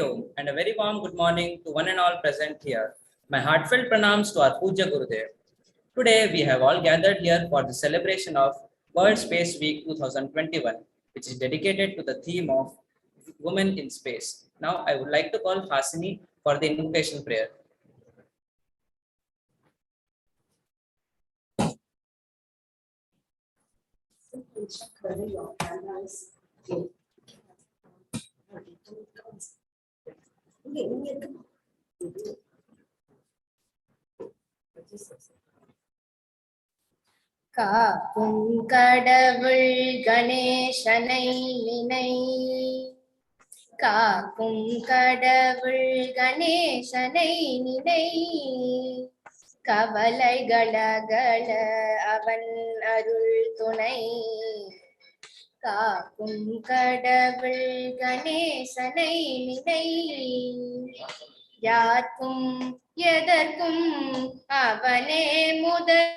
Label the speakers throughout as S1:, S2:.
S1: Hello and a very warm good morning to one and all present here. My heartfelt pranams to our Puja Gurudev. Today we have all gathered here for the celebration of World Space Week 2021, which is dedicated to the theme of Women in Space. Now I would like to call Hasini for the invocation prayer.
S2: காக்கும் கடவுள் கணேசனை நினை காக்கும் கடவுள் கணேசனை நினை கவலைகளகல அவன் அருள் துணை காக்கும் கடவுள் கணேசனை நினை யார்க்கும் எதற்கும் அவனே முதல்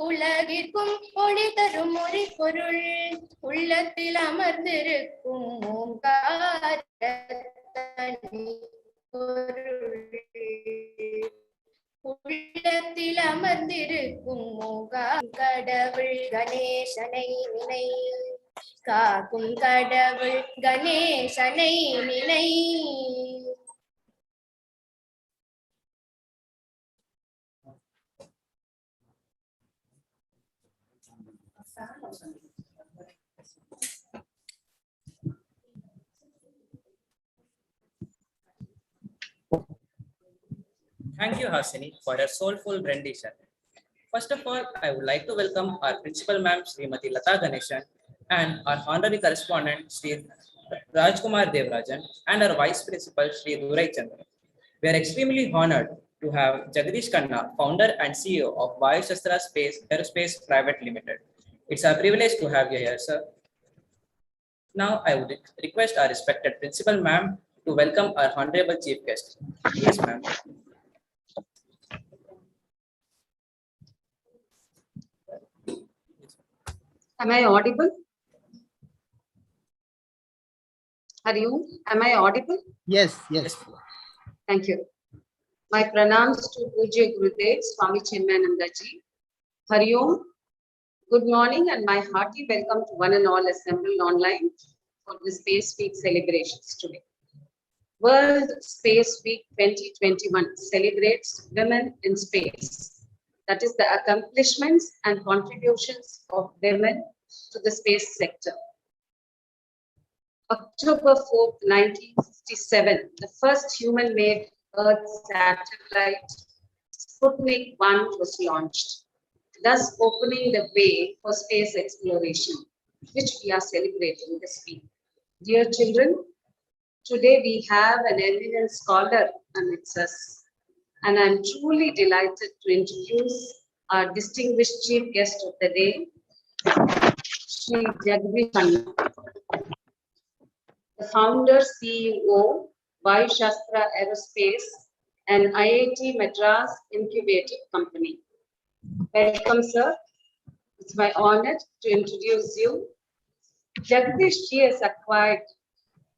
S2: உலகிற்கும் ஒளி தரும் மொழி பொருள் உள்ளத்தில் அமர்ந்திருக்கும் உள்ளத்தில் அமர்ந்திருக்கும் கடவுள் கணேசனை நினை காக்கும் கடவுள் கணேசனை நினை.
S1: Thank you, Hasini, for a soulful rendition. First of all, I would like to welcome our principal ma'am, Srimati Lata Ganeshan, and our honorary correspondent, Sri Rajkumar Devrajan, and our vice principal, Sri Durai Chandra. We are extremely honored to have Jagadeesh Kanna, founder and CEO of Vaayusastra Aerospace Pvt. Limited. It's a privilege to have you here, sir. Now, I would request our respected principal ma'am to welcome our honorable chief guest. Yes, ma'am.
S3: Am I audible? Are you? Am I audible?
S4: Yes, yes.
S3: Thank you. My pranams to Pujya Gurudev, Swami Chinmaya ji. Hari Om. Good morning and my hearty welcome to one and all assembled online for the Space Week celebrations today. World Space Week 2021 celebrates women in space. That is the accomplishments and contributions of women to the space sector. October 4th, 1967, the first human-made Earth satellite, Sputnik 1, was launched, thus opening the way for space exploration, which we are celebrating this week. Dear children, today we have an eminent scholar amidst us, and I'm truly delighted to introduce our distinguished chief guest of the day, Shri Jagadeesh Kanna, the founder, CEO, Vaayusastra Aerospace and IIT Madras Incubator Company. Welcome, sir. It's my honor to introduce you. Jagadeesh ji has acquired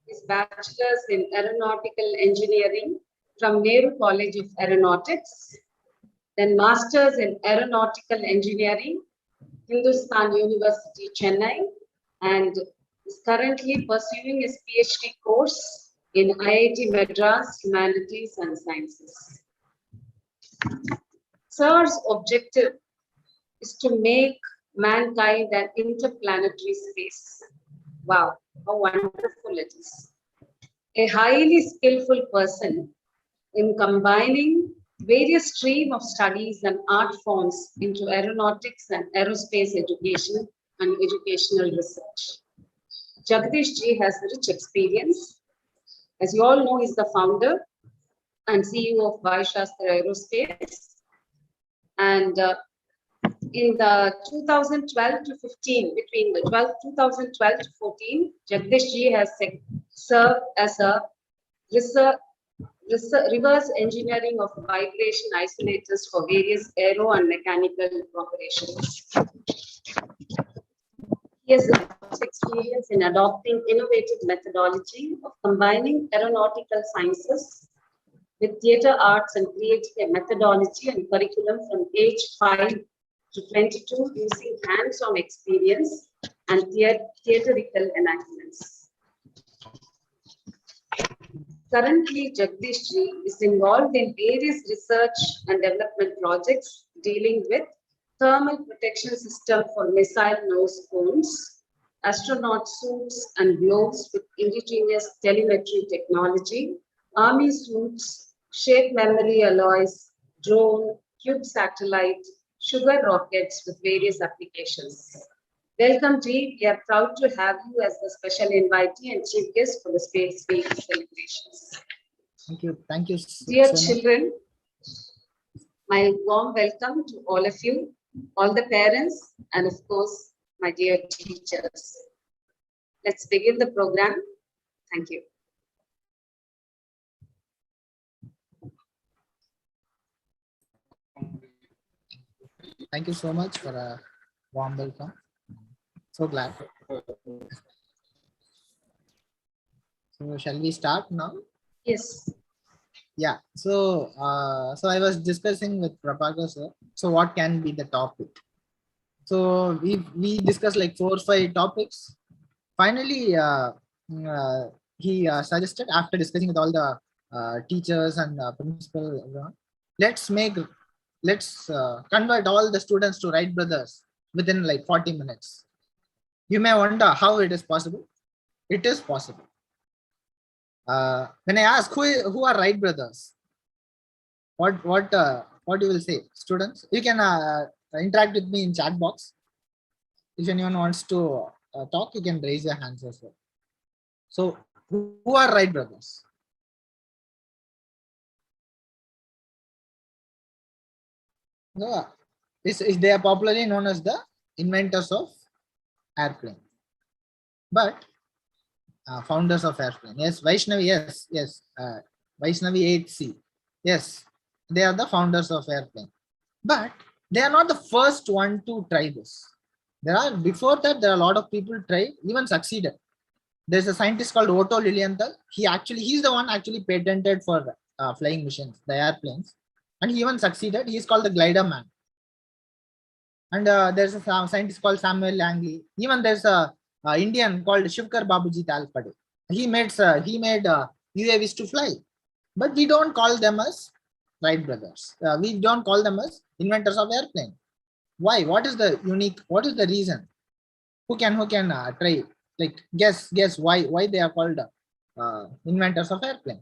S3: his bachelor's in aeronautical engineering from Nehru College of Aeronautics, then master's in aeronautical engineering, Hindustan University, Chennai, and is currently pursuing his PhD course in IIT Madras Humanities and Sciences. Sir's objective is to make mankind an interplanetary space. Wow, how wonderful it is. A highly skillful person in combining various streams of studies and art forms into aeronautics and aerospace education and educational research. Jagadeesh ji has rich experience. As you all know, he's the founder and CEO of Vaayusastra Aerospace. And In the 2012 to 15, between the 2012 to 14, Jagadeesh ji has served as a reverse engineering of vibration isolators for various aero and mechanical operations. He has experience in adopting innovative methodology of combining aeronautical sciences with theatre arts and creating a methodology and curriculum from age 5 to 22 using hands-on experience and theatrical enactments. Currently, Jagadeesh ji is involved in various research and development projects dealing with thermal protection system for missile nose cones, astronaut suits and gloves with indigenous telemetry technology, army suits, shape memory alloys, drone, cube satellite, sugar rockets with various applications. Welcome, G. We are proud to have you as the special invitee and chief guest for the Space Week celebrations.
S4: Thank you. Thank you.
S3: Dear
S4: so
S3: children, my warm welcome to all of you, all the parents, and of course, my dear teachers. Let's begin the program. Thank you.
S4: Thank you so much for a warm welcome. So glad. So shall we start now?
S3: Yes.
S4: Yeah. So I was discussing with Prabhakar sir. So what can be the topic? So we discussed like 4 or 5 topics. Finally, he suggested, after discussing with all the teachers and principal, everyone, let's convert all the students to Wright brothers within like 40 minutes. You may wonder how it is possible. It is possible. When I ask who are Wright brothers, what you will say, students? You can interact with me in chat box. If anyone wants to talk, you can raise your hands as well. So who are Wright brothers? No, they are popularly known as the inventors of airplane, but founders of airplane. Yes, Vaishnavi. Yes. Vaishnavi 8C. Yes, they are the founders of airplane, but they are not the first one to try this. Before that, there are a lot of people tried, even succeeded. There's a scientist called Otto Lilienthal. He's the one actually patented for flying machines, the airplanes, and he even succeeded. He's called the glider man. And there's a scientist called Samuel Langley. Even there's a Indian called Shivkar Babuji Talpade. He made UAVs to fly, but we don't call them as Wright brothers. We don't call them as inventors of airplane. Why? What is the reason? Who can try? Like guess why they are called inventors of airplane.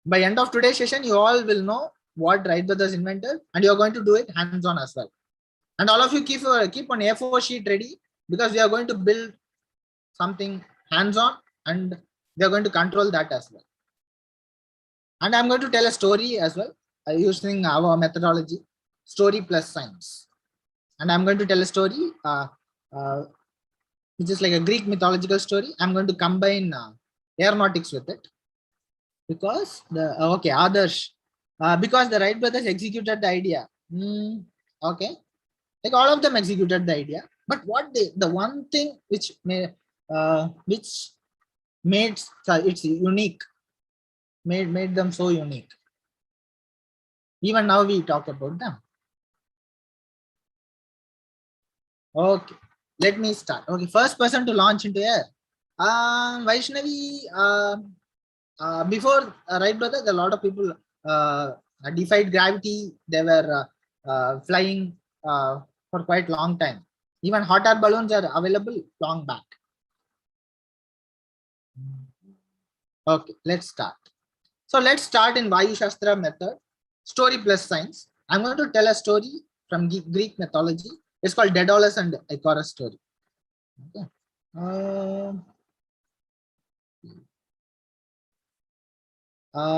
S4: By end of today's session, you all will know what Wright brothers invented, and you are going to do it hands-on as well. And all of you keep on A4 sheet ready, because we are going to build something hands-on, and we are going to control that as well. And I'm going to tell a story as well using our methodology, story plus science. And I'm going to tell a story which is like a Greek mythological story. I'm going to combine aeronautics with it, because Adarsh, because the Wright brothers executed the idea. Okay, like all of them executed the idea, but the one thing which made it's unique, made them so unique. Even now we talk about them. Okay, let me start. Okay, first person to launch into air, Vaishnavi. Before Wright brothers, a lot of people defied gravity. They were flying for quite long time. Even hot air balloons are available long back. Okay, let's start. So let's start in Vaayusastra method, story plus science. I'm going to tell a story from Greek mythology. It's called Daedalus and Icarus story. Okay.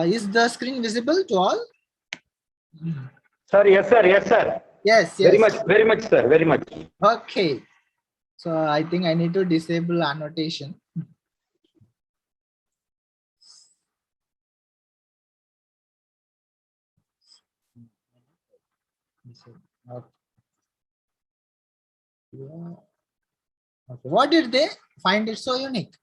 S4: Is the screen visible to all?
S5: Sir, yes, sir. Yes, sir.
S4: Yes,
S5: Very
S4: yes.
S5: much, very much, sir. Very much.
S4: Okay. So I think I need to disable annotation. Okay. Yeah. Okay. What did they find it so unique?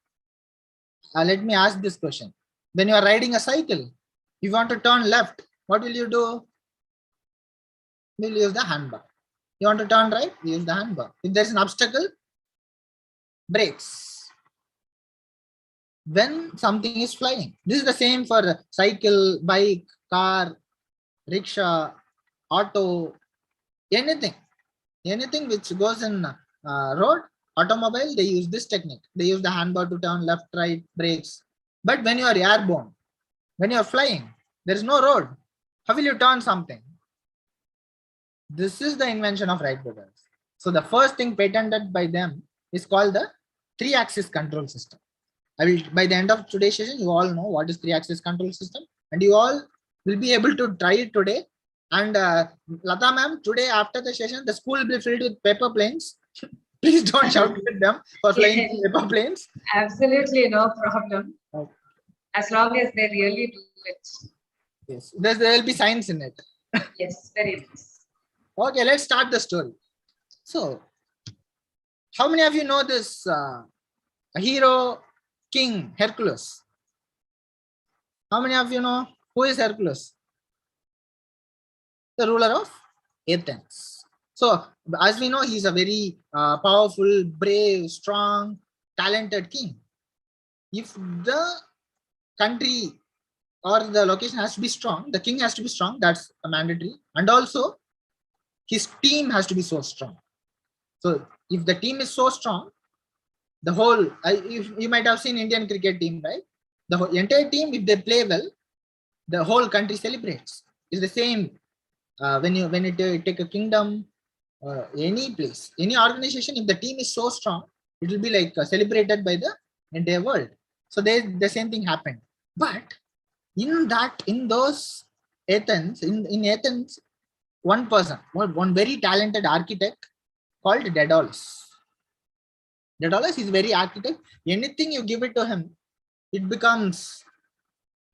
S4: Let me ask this question. When you are riding a cycle, you want to turn left, what will you do? You will use the handbar. You want to turn right, use the handbar. If there's an obstacle, brakes. When something is flying, this is the same for cycle, bike, car, rickshaw, auto, anything. Anything which goes in road, automobile, they use this technique. They use the handbar to turn left, right, brakes. But when you are airborne, when you are flying, there is no road. How will you turn something? This is the invention of Wright brothers. So the first thing patented by them is called the 3-axis control system. I will, by the end of today's session, you all know what is 3-axis control system, and you all will be able to try it today. And Lata ma'am, today after the session, the school will be filled with paper planes. Please don't shout at them for flying paper planes.
S3: Absolutely no problem.
S4: Okay.
S3: As long as they really do it.
S4: Yes, there will be science in it.
S3: Yes, very nice.
S4: Okay, let's start the story. So, how many of you know this hero king Hercules? How many of you know who is Hercules? The ruler of Athens. So, as we know, he's a very powerful, brave, strong, talented king. If the country or the location has to be strong, the king has to be strong, that's a mandatory. And also, his team has to be so strong. So, if the team is so strong, the whole, if you might have seen Indian cricket team, right? The whole, entire team, if they play well, the whole country celebrates. It's the same when you take a kingdom, any place, any organization. If the team is so strong, it will be like celebrated by the entire world. So the same thing happened. But in those Athens, in Athens, one person, one very talented architect called Daedalus. Daedalus is very architect. Anything you give it to him, it becomes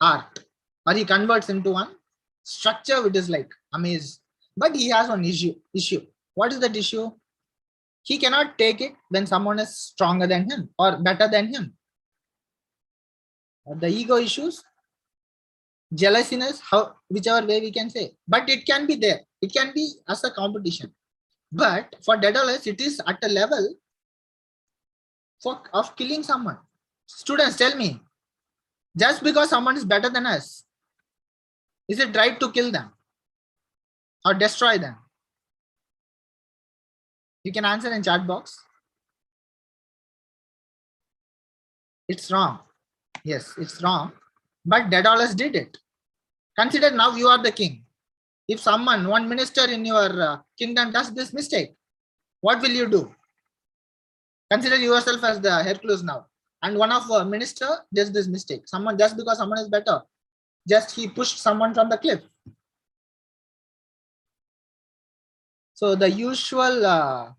S4: art, or he converts into one structure which is like amazing. But he has one issue. What is that issue? He cannot take it when someone is stronger than him or better than him. The ego issues, jealousiness, whichever way we can say. But it can be there. It can be as a competition. But for Daedalus, it is at a level of killing someone. Students, tell me, just because someone is better than us, is it right to kill them or destroy them? You can answer in chat box. It's wrong. Yes, it's wrong. But Daedalus did it. Consider now you are the king. If one minister in your kingdom does this mistake, what will you do? Consider yourself as the Hercules now. And one of a minister does this mistake. Just because someone is better, just he pushed someone from the cliff. So the usual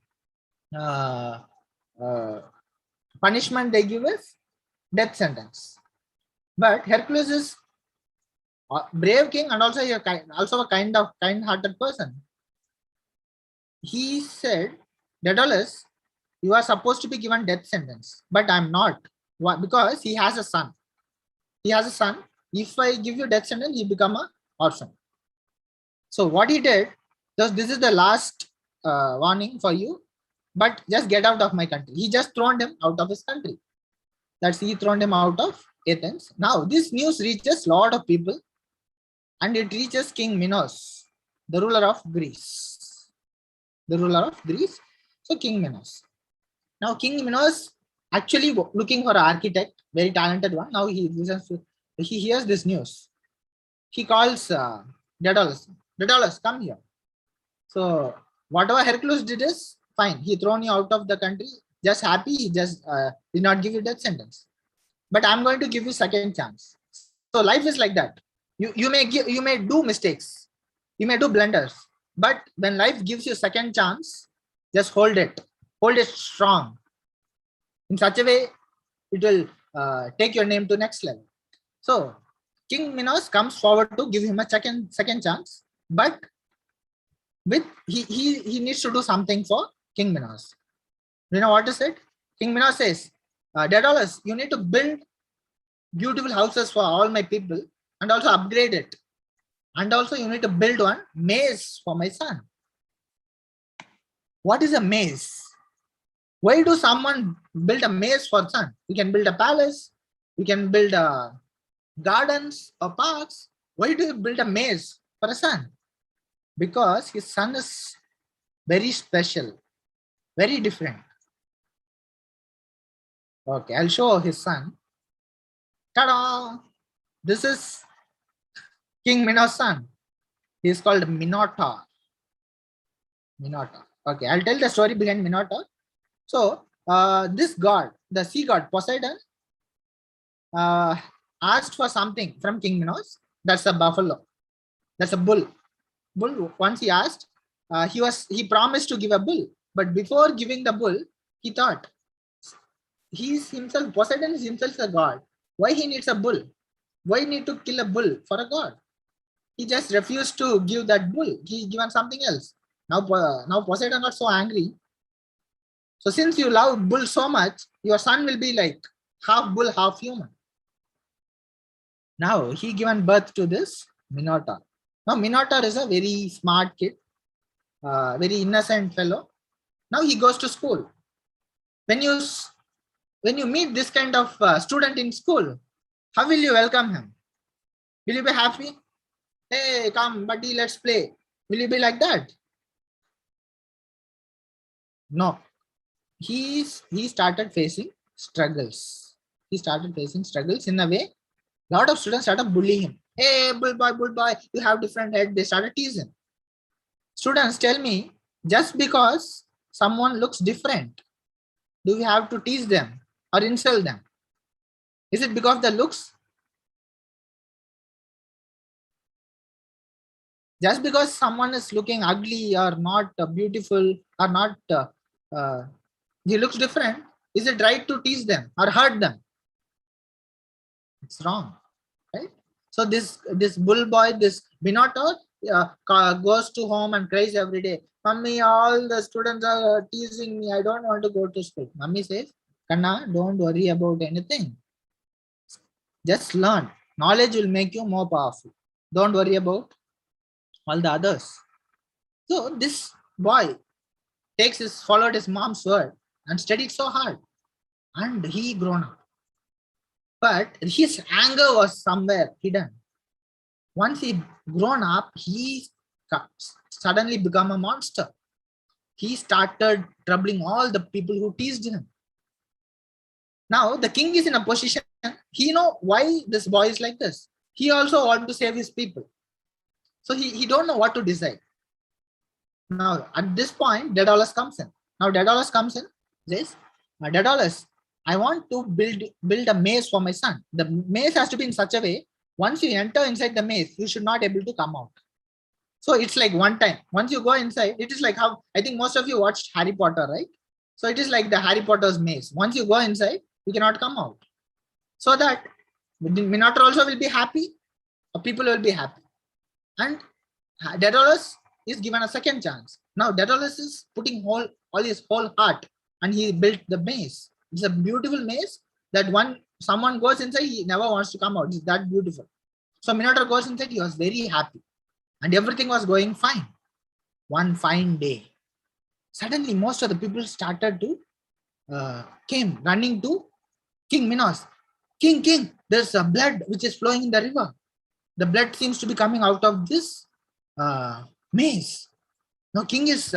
S4: punishment they give is death sentence. But Hercules is a brave king and also a kind-hearted person. He said, Daedalus, you are supposed to be given death sentence, but I'm not. Why? Because he has a son. He has a son. If I give you death sentence, he become an orphan. So what he did, this is the last warning for you, but just get out of my country. He just thrown him out of his country. He thrown him out of Athens. Now this news reaches a lot of people, and it reaches King Minos, the ruler of Greece. So King Minos. Now King Minos actually looking for an architect, very talented one. Now he hears this news. He calls Daedalus. Daedalus, come here. So whatever Hercules did is fine. He thrown you out of the country. Just happy. He just did not give you death sentence. But I'm going to give you second chance. So life is like that. You may do mistakes. You may do blunders. But when life gives you second chance, just hold it. Hold it strong. In such a way, it will take your name to next level. So King Minos comes forward to give him a second chance, but with he needs to do something for King Minos. You know what is it? King Minos says, Daedalus, you need to build beautiful houses for all my people and also upgrade it. And also you need to build one maze for my son. What is a maze? Why do someone build a maze for son? You can build a palace, you can build gardens or parks. Why do you build a maze for a son? Because his son is very special, very different. Okay, I'll show his son. Ta-da! This is King Minos' son. He is called Minotaur. Minotaur. Okay, I'll tell the story behind Minotaur. So, this god, the sea god Poseidon, asked for something from King Minos. That's a buffalo. That's a bull. Bull. Once he asked, he promised to give a bull. But before giving the bull, he thought, Poseidon is himself a god. Why he needs a bull? Why need to kill a bull for a god? He just refused to give that bull. He given something else. Now Poseidon got so angry. So since you love bull so much, your son will be like half bull, half human. Now he given birth to this Minotaur. Now Minotaur is a very smart kid, very innocent fellow. Now he goes to school. When you meet this kind of student in school, how will you welcome him? Will you be happy? Hey, come, buddy, let's play. Will you be like that? No. He started facing struggles. He started facing struggles in a way. A lot of students started bullying him. Hey, bull boy, you have different head. They started teasing. Students, tell me, just because someone looks different, do we have to tease them or insult them? Is it because of the looks? Just because someone is looking ugly or not beautiful or not, he looks different, is it right to tease them or hurt them? It's wrong, right? So this bull boy, this Minotaur, goes to home and cries every day. Mummy, all the students are teasing me. I don't want to go to school. Mummy says, Kanna, don't worry about anything. Just learn. Knowledge will make you more powerful. Don't worry about all the others. So this boy followed his mom's word and studied so hard, and he grown up. But his anger was somewhere hidden. Once he grown up, he suddenly become a monster. He started troubling all the people who teased him. Now the king is in a position, he know why this boy is like this. He also want to save his people. So he don't know what to decide. Now at this point, Daedalus comes in. Now Daedalus comes in, says, Daedalus, I want to build a maze for my son. The maze has to be in such a way, once you enter inside the maze, you should not be able to come out. So it's like one time, once you go inside, it is like how, I think most of you watched Harry Potter, right? So it is like the Harry Potter's maze. Once you go inside, you cannot come out. So that Minotaur also will be happy, or people will be happy. And Daedalus is given a second chance. Now Daedalus is putting all his whole heart, and he built the maze. It's a beautiful maze that someone goes inside, he never wants to come out. It's that beautiful. So Minotaur goes inside, he was very happy, and everything was going fine. One fine day, suddenly most of the people started to came running to King Minos. King, there's a blood which is flowing in the river. The blood seems to be coming out of this maze. Now king is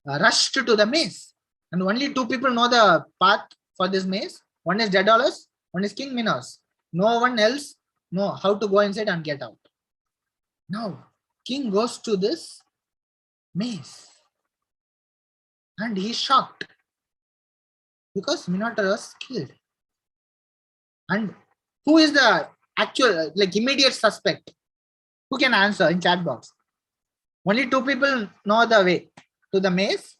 S4: rushed to the maze, and only two people know the path for this maze. One is Daedalus, one is King Minos. No one else know how to go inside and get out. Now king goes to this maze, and he's shocked because Minotaur was killed. And who is the actual, like, immediate suspect? Who can answer in chat box? Only two people know the way to the maze.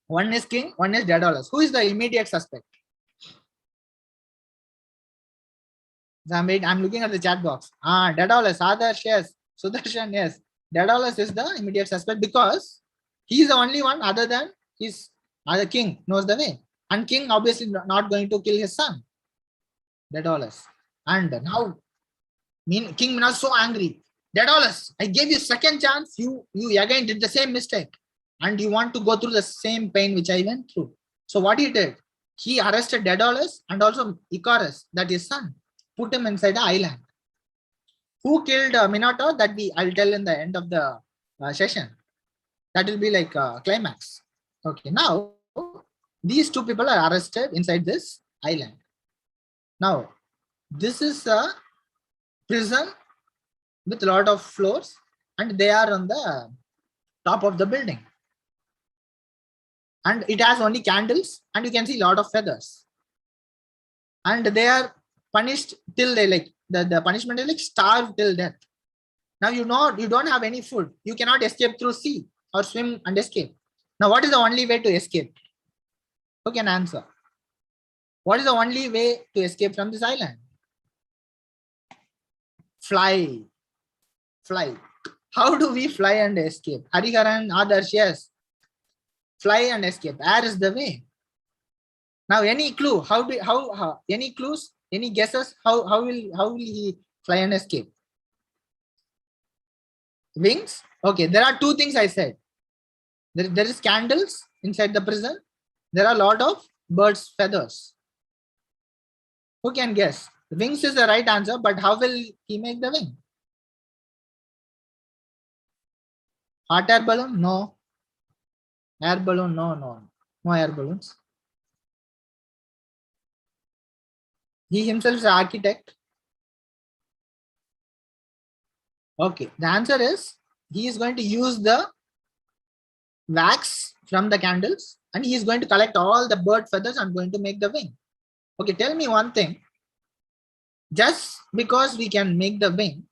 S4: One is king, one is Daedalus. Who is the immediate suspect? I'm looking at the chat box. Daedalus, Adarsh, yes. Sudarshan, yes. Daedalus is the immediate suspect because he is the only one other than his other king knows the way. And king obviously not going to kill his son. Daedalus. And now King Minos so angry. Daedalus, I gave you second chance. You again did the same mistake. And you want to go through the same pain which I went through. So what he did, he arrested Daedalus and also Icarus, that is son, put him inside the island. Who killed Minotaur? I'll tell in the end of the session. That will be like climax. Okay, now these two people are arrested inside this island. Now, this is a prison with a lot of floors and they are on the top of the building. And it has only candles and you can see a lot of feathers. And they are punished till they like, the punishment is like starved till death. Now you know you don't have any food. You cannot escape through sea or swim and escape. Now what is the only way to escape? Who can answer? What is the only way to escape from this island? Fly. Fly. How do we fly and escape? Hariharan, Adarsh, yes. Fly and escape. Air is the way. Now any clue? How any clues? Any guesses? How will he fly and escape? Wings? Okay, there are two things I said. There is candles inside the prison. There are a lot of birds' feathers. Who can guess? Wings is the right answer, but how will he make the wing? Hot air balloon? No. Air balloon? No. No air balloons. He himself is an architect. Okay, the answer is he is going to use the wax from the candles and he is going to collect all the bird feathers and going to make the wing. Okay, tell me one thing. Just because we can make the wing,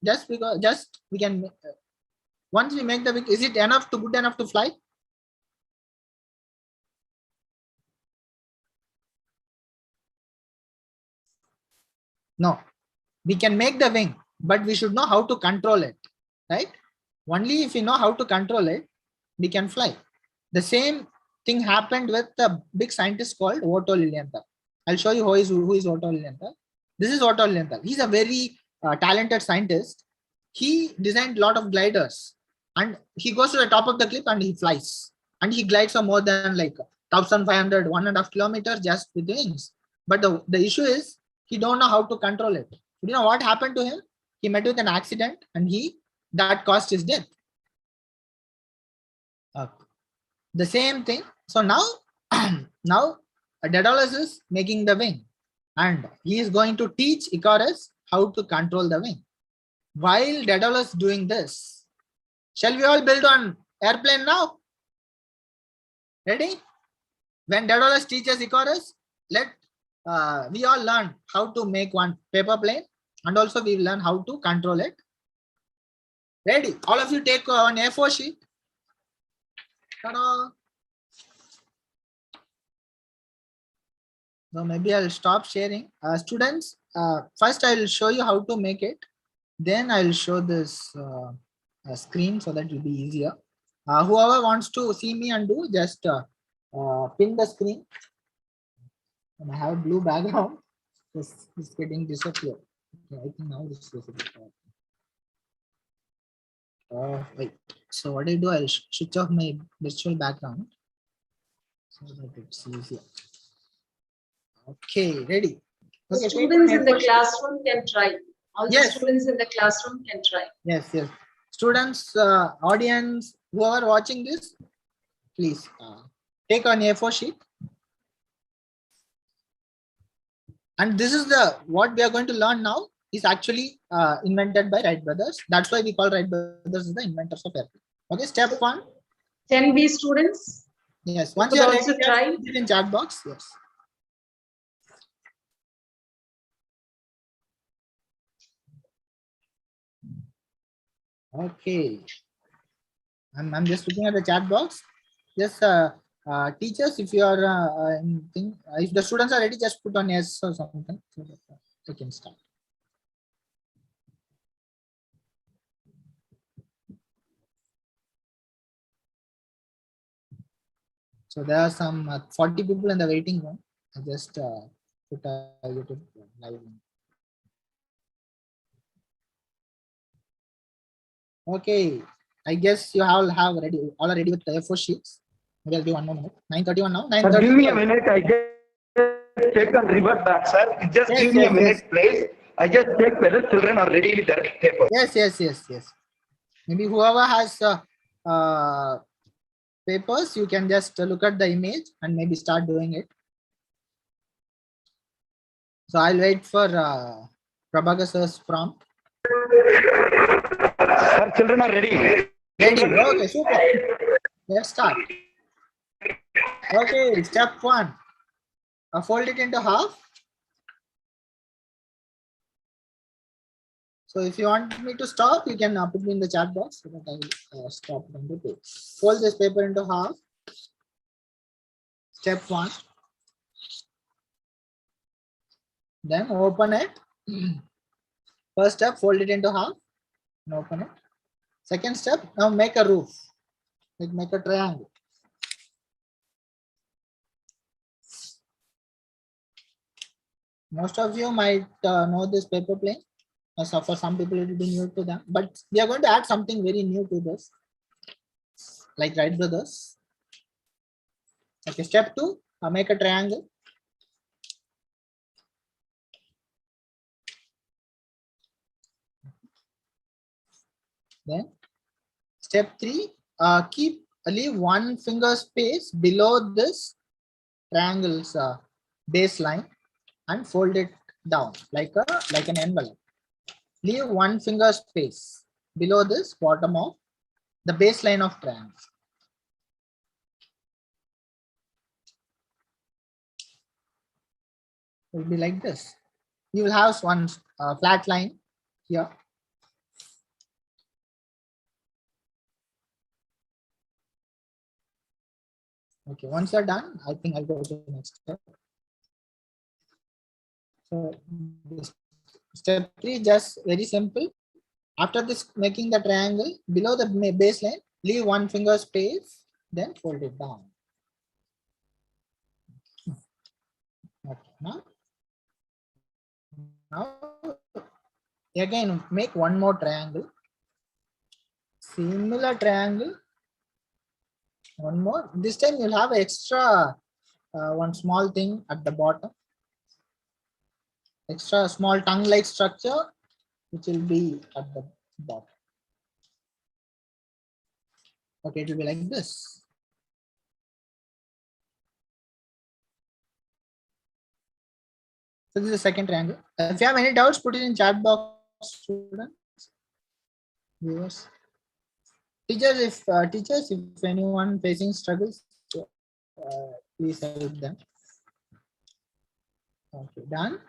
S4: once we make the wing, is it good enough to fly? No, we can make the wing, but we should know how to control it, right? Only if we know how to control it, we can fly. The same thing happened with a big scientist called Otto Lilienthal. I'll show you who is Otto Lilienthal. This is Otto Lilienthal. He's a very talented scientist. He designed a lot of gliders and he goes to the top of the cliff and he flies. And he glides for more than like 1,500, 1.5 kilometers just with wings. But the issue is he don't know how to control it. You know what happened to him? He met with an accident and that caused his death. The same thing. So now, now Daedalus is making the wing and he is going to teach Icarus how to control the wing. While Daedalus doing this, shall we all build an airplane now? Ready? When Daedalus teaches Icarus, we all learn how to make one paper plane and also we will learn how to control it. Ready? All of you take an A4 sheet. Ta-da! So maybe I'll stop sharing. Students, first I'll show you how to make it. Then I'll show this screen so that it will be easier. Whoever wants to see me and do, just pin the screen. And I have a blue background. This is getting disappeared. Okay, I think now this is disappeared. Wait. So what I do, I'll switch off my virtual background so that it's easier. Okay, ready. Okay,
S3: students in the classroom can try. All
S4: yes.
S3: The students in the classroom can try.
S4: Yes. Students, audience, whoever watching this, please take an A4 sheet. And this is what we are going to learn now is actually invented by Wright brothers. That's why we call Wright brothers the inventors of airplane. Okay, step 1.
S3: 10B students.
S4: Yes, once you are
S3: also
S4: ready,
S3: try
S4: it in chat box. Yes. Okay. I'm just looking at the chat box. Just teachers, if you are if the students are ready, just put on yes or something so that we can start. So there are some 40 people in the waiting room. I just put a YouTube live link. Okay, I guess you all have ready with the A4 sheets. Maybe I'll give 1 more minute. 9:31 now.
S5: Sir,
S4: 9:30.
S5: give me a minute. I just check and revert back, sir. Just
S4: Yes,
S5: give me a
S4: yes,
S5: minute,
S4: yes.
S5: please. I just check whether children are ready with their paper.
S4: Yes. Maybe whoever has papers, you can just look at the image and maybe start doing it. So I'll wait for Prabhakar sir's prompt.
S5: Sir, children are ready.
S4: Ready? Okay, super. Let's start. Okay, step 1. Fold it into half. So if you want me to stop, you can put me in the chat box so that I will stop on the page. Fold this paper into half. Step 1. Then open it. First step, fold it into half and open it. Second step, now make a roof. Make a triangle. Most of you might know this paper plane. So for some people it will be new to them, but we are going to add something very new to this, like Wright brothers. Okay, step 2, make a triangle. Then step 3, leave 1 finger space below this triangle's baseline and fold it down like an envelope. Leave 1 finger space below this bottom of the baseline of triangle. It will be like this. You will have one flat line here. Okay, once you're done, I think I'll go to the next step. So step 3, just very simple. After this, making the triangle below the baseline, leave 1 finger space, then fold it down. Okay, now again make 1 more triangle. Similar triangle. 1 more. This time you'll have extra 1 small thing at the bottom. Extra small tongue-like structure, which will be at the bottom. Okay, it will be like this. So this is the second triangle. If you have any doubts, put it in chat box, students, viewers. Teachers, if anyone facing struggles, please help them. Okay, done.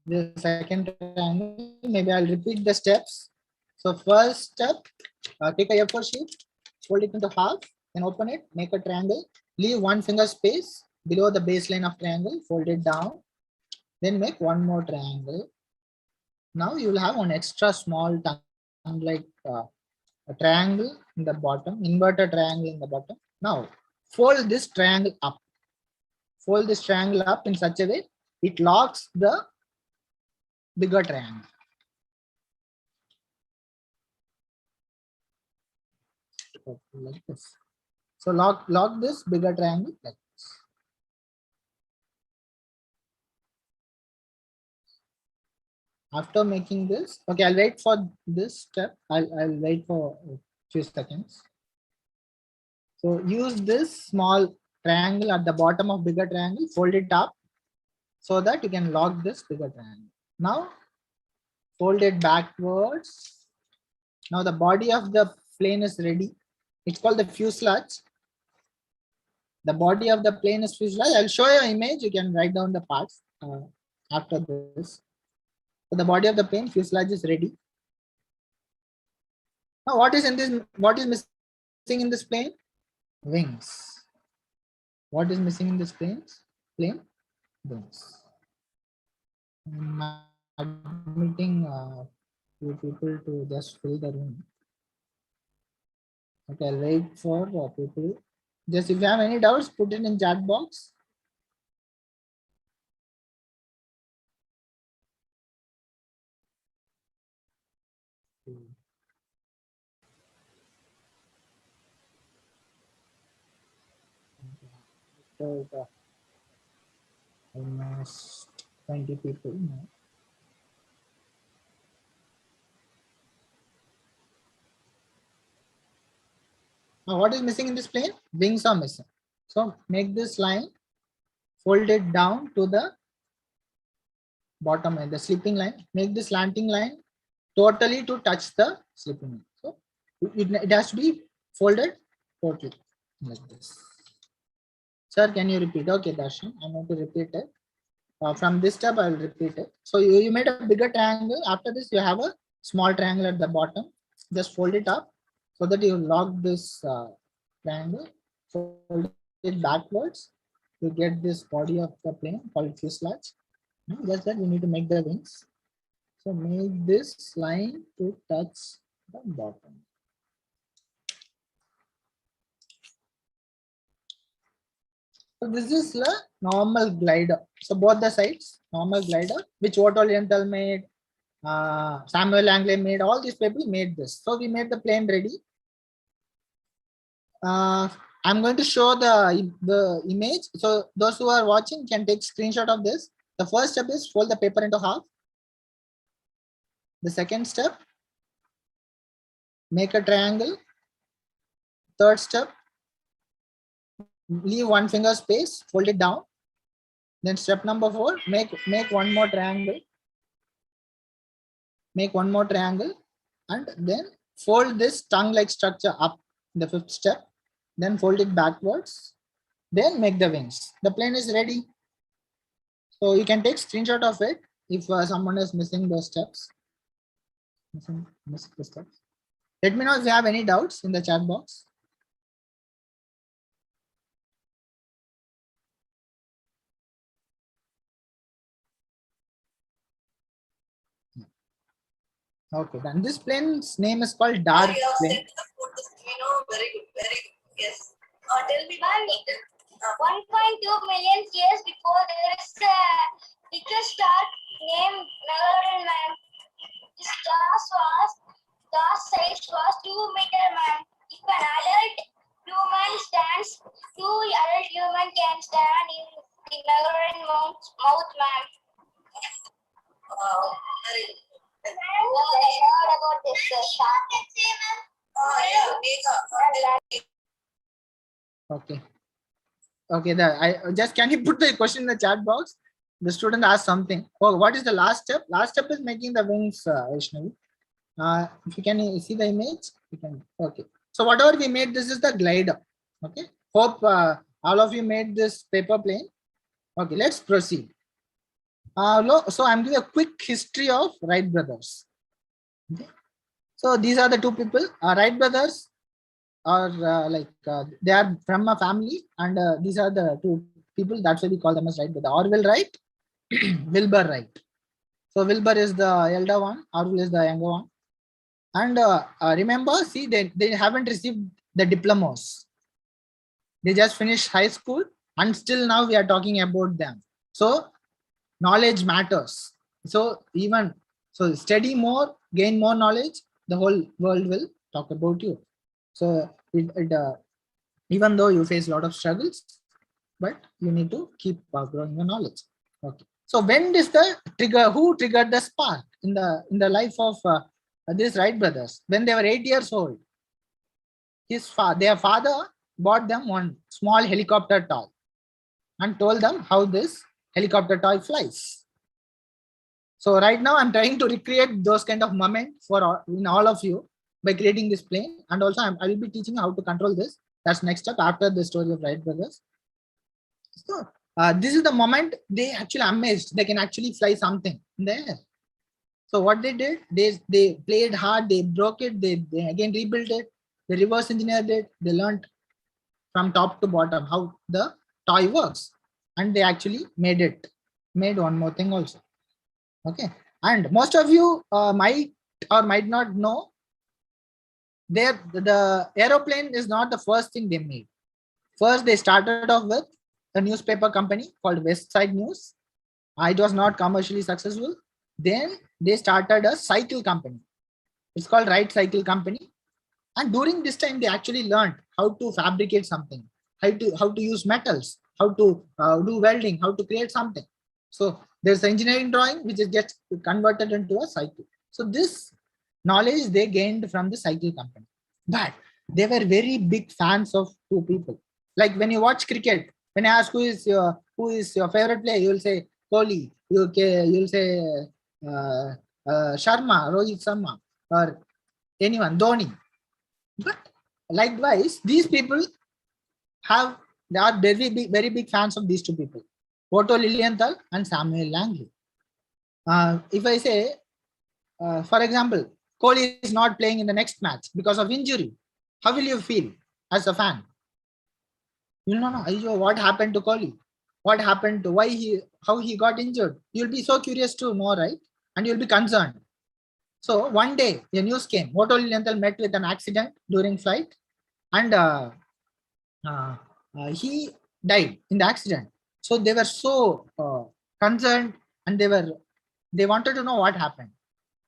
S4: The second triangle, maybe I'll repeat the steps. So first step, take a A4 sheet, fold it into half, then open it, make a triangle, leave 1 finger space below the baseline of triangle, fold it down, then make 1 more triangle. Now you will have one extra small tongue like a triangle in the bottom, inverted triangle in the bottom. Now fold this triangle up. Fold this triangle up in such a way it locks the bigger triangle. Like this. So lock this bigger triangle like this. After making this, okay, I'll wait for this step. I'll wait for a few seconds. So use this small triangle at the bottom of bigger triangle, fold it up so that you can lock this bigger triangle. Now fold it backwards. Now the body of the plane is ready. It's called the fuselage. The body of the plane is fuselage. I'll show you an image. You can write down the parts after this. So the body of the plane fuselage is ready. Now, what is in this? What is missing in this plane? Wings. What is missing in this plane? Wings. I'm admitting few people to just fill the room. Okay, I'll wait for people. Just if you have any doubts, put it in chat box. So, almost 20 people now. Now, what is missing in this plane? Wings are missing. So make this line, fold it down to the bottom line, the slipping line. Make this slanting line totally to touch the slipping line. So it has to be folded totally like this. Sir, can you repeat? Okay, Darshan, I'm going to repeat it. From this step, I will repeat it. So you made a bigger triangle. After this, you have a small triangle at the bottom. Just fold it up so that you lock this triangle. Fold it backwards. You get this body of the plane called fuselage. Just that we need to make the wings. So make this line to touch the bottom. So this is the normal glider. So both the sides, normal glider, which Otto Lienthal made, Samuel Langley made, all these people made this. So we made the plane ready. I'm going to show the image. So those who are watching can take screenshot of this. The first step is fold the paper into half. The second step, make a triangle. Third step, leave one finger space, fold it down. Then step number 4, make one more triangle. Make one more triangle and then fold this tongue-like structure up in the 5th step. Then fold it backwards. Then make the wings. The plane is ready. So you can take screenshot of it if someone is missing those steps. Missing the steps. Let me know if you have any doubts in the chat box. Okay, then this plane's name is called Dark Plane.
S2: Very good, very good. Yes. Tell me 1.2 million years before there is a bigger star named Megalodon Man. This star size was 2 meter man. If an adult human stands, 2 adult human can stand in the Megalodon mouth man. Very good. I heard about this shark.
S4: Okay. Okay, I just, can you put the question in the chat box? The student asked something. Oh, what is the last step? Last step is making the wings, Vaishnavi. If you can see the image, you can. Okay. So whatever we made, this is the glider. Okay. Hope all of you made this paper plane. Okay, let's proceed. So I'm giving a quick history of Wright brothers. Okay. So these are the two people. Wright brothers are they are from a family, and these are the two people. That's why we call them as Wright brother. Orville Wright, Wilbur Wright. So Wilbur is the elder one, Orville is the younger one. And remember, see, they haven't received the diplomas. They just finished high school, and still now we are talking about them. So knowledge matters. So study more, gain more knowledge, the whole world will talk about you. So even though you face a lot of struggles, but you need to keep growing your knowledge. Okay. So when is the trigger? Who triggered the spark in the life of these Wright brothers? When they were 8 years old, their father bought them one small helicopter toy and told them how this helicopter toy flies. So right now I'm trying to recreate those kind of moments for all of you by creating this plane, and also I will be teaching how to control this. That's next step after the story of Wright brothers. So this is the moment they actually amazed. They can actually fly something in the air. So what they did, they played hard, they broke it, they again rebuilt it, they reverse engineered it, they learned from top to bottom how the toy works, and they actually made one more thing also. Okay, and most of you might or might not know, the aeroplane is not the first thing they made. First, they started off with a newspaper company called West Side News. It was not commercially successful. Then they started a cycle company. It's called Right Cycle Company. And during this time, they actually learned how to fabricate something, how to use metals, how to do welding, how to create something. So there's engineering drawing which gets converted into a cycle. So this knowledge they gained from the cycle company. But they were very big fans of two people. Like when you watch cricket, when I ask who is your favorite player, you'll say Kohli. You'll say Sharma, Rohit Sharma, or anyone, Dhoni. But likewise, these people they are very big fans of these two people, Otto Lilienthal and Samuel Langley. If I say, for example, Kohli is not playing in the next match because of injury, how will you feel as a fan? You know, what happened to Kohli? What happened to how he got injured? You'll be so curious to know, right? And you'll be concerned. So one day, the news came. Otto Lilienthal met with an accident during flight, and he died in the accident. So they were so concerned, and they wanted to know what happened.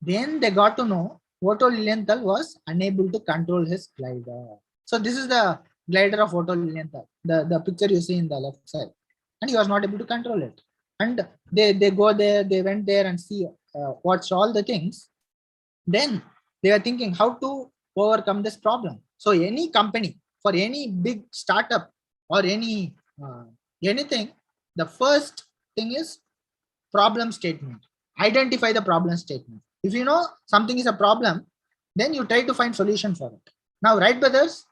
S4: Then they got to know Otto Lilienthal was unable to control his glider. So this is the glider of Otto Lilienthal, the picture you see in the left side, and he was not able to control it. And they go there, they went there and see, watched all the things. Then they were thinking how to overcome this problem. So any company, for any big startup or anything, the first thing is problem statement. Identify the problem statement. If you know something is a problem, then you try to find solution for it. Now Wright brothers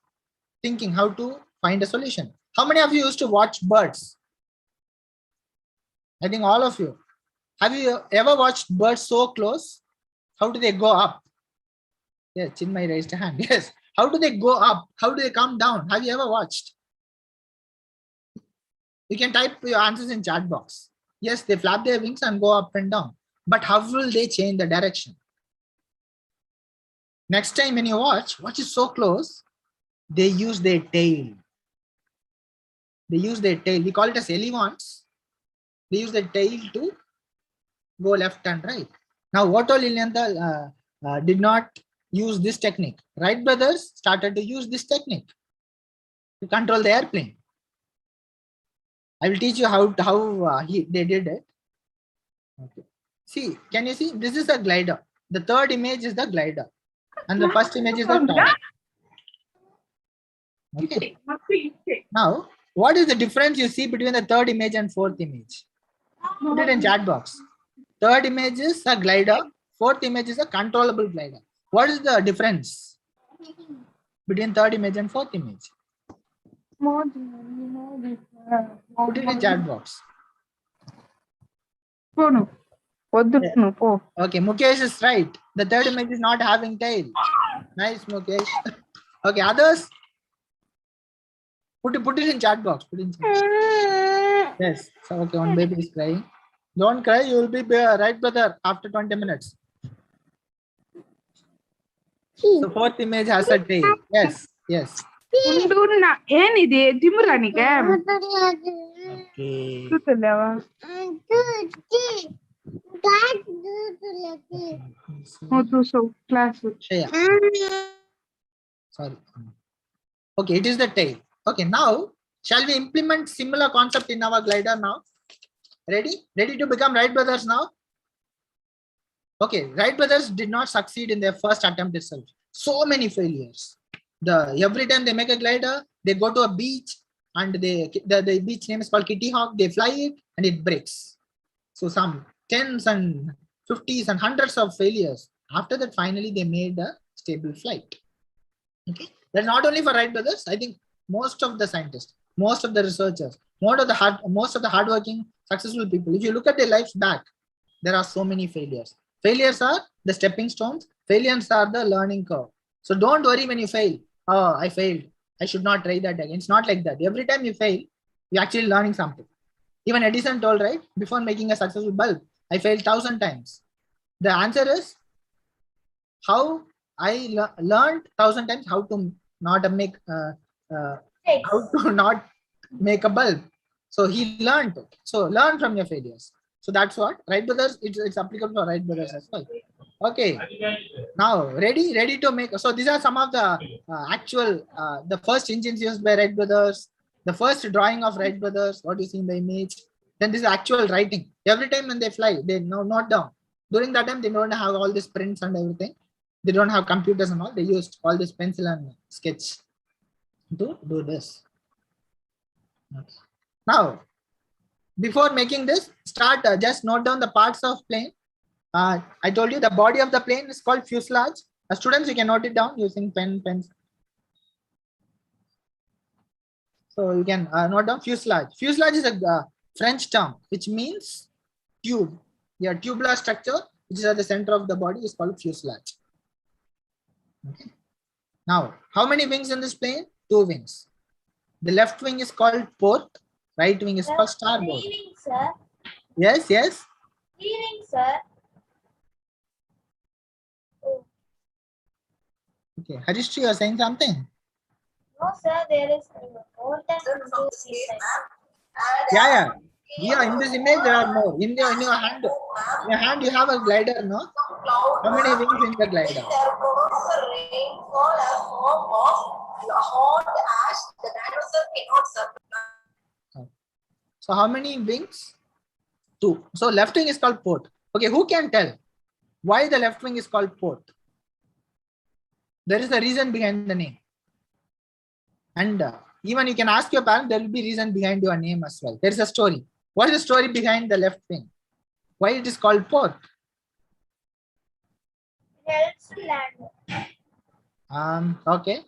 S4: thinking how to find a solution. How many of you used to watch birds? I think all of you. Have you ever watched birds so close? How do they go up? Yeah, Chinmay raised a hand. Yes. How do they go up? How do they come down? Have you ever watched? You can type your answers in chat box. Yes, they flap their wings and go up and down. But how will they change the direction? Next time when you watch is so close, they use their tail. They use their tail. We call it as elevons. They use their tail to go left and right. Now, Otto Lilienthal did not use this technique. Wright brothers started to use this technique to control the airplane. I will teach you how they did it. Okay. See, can you see? This is a glider. The third image is the glider, and the first image is the top. Okay. Now, what is the difference you see between the third image and fourth image? Put it in chat box. Third image is a glider. Fourth image is a controllable glider. What is the difference between third image and fourth image? Put it in chat box. Okay, Mukesh is right. The third image is not having tail. Nice, Mukesh. Okay, others? Put it in chat box. Put it in chat box. Yes. So okay, one baby is crying. Don't cry. You will be right, brother. After 20 minutes. So fourth image has a tail. Yes. Yes. Okay. Sorry. Okay, it is the tail. Okay, now shall we implement similar concept in our glider now? Ready? Ready to become Wright brothers now? Okay, Wright brothers did not succeed in their first attempt itself. So many failures. Every time they make a glider, they go to a beach, and the beach name is called Kitty Hawk. They fly it and it breaks. So some tens and 50s and hundreds of failures. After that, finally they made a stable flight. Okay, that's not only for Wright brothers. I think most of the scientists, most of the researchers, most of the hardworking, successful people, if you look at their lives back, there are so many failures. Failures are the stepping stones. Failures are the learning curve. So don't worry when you fail. Oh, I failed. I should not try that again. It's not like that. Every time you fail, you're actually learning something. Even Edison told, right? Before making a successful bulb, I failed 1,000 times. The answer is how I learned 1,000 times how to not make how to not make a bulb. So he learned it. So learn from your failures. So that's what Wright brothers. It's applicable for Wright brothers as well. Okay. Now ready to make. So these are some of the actual the first engines used by Wright brothers. The first drawing of Wright brothers. What you see in the image. Then this is actual writing. Every time when they fly, they note down. During that time, they don't have all these prints and everything. They don't have computers and all. They used all this pencil and sketch to do this. Okay. Now, before making this, start just note down the parts of plane. I told you the body of the plane is called fuselage. Students, you can note it down using pens. So you can note down fuselage. Fuselage is a French term which means tube. Yeah, tubular structure which is at the center of the body is called fuselage. Okay. Now, how many wings in this plane? 2 wings. The left wing is called port. Right wing is called starboard.
S2: Leaving, sir.
S4: Yes, yes.
S2: Leaving, sir.
S4: Okay, Harish, you are saying something?
S2: No, sir, there is more than 2 seasons.
S4: Yeah. Yeah, in this image there are more. In your hand you have a glider, no? How many wings in the glider? So how many wings? 2. So left wing is called port. Okay, who can tell why the left wing is called port? There is a reason behind the name. And even you can ask your parents, there will be reason behind your name as well. There is a story. What is the story behind the left wing? Why it is called port?
S2: Helps to land.
S4: Okay.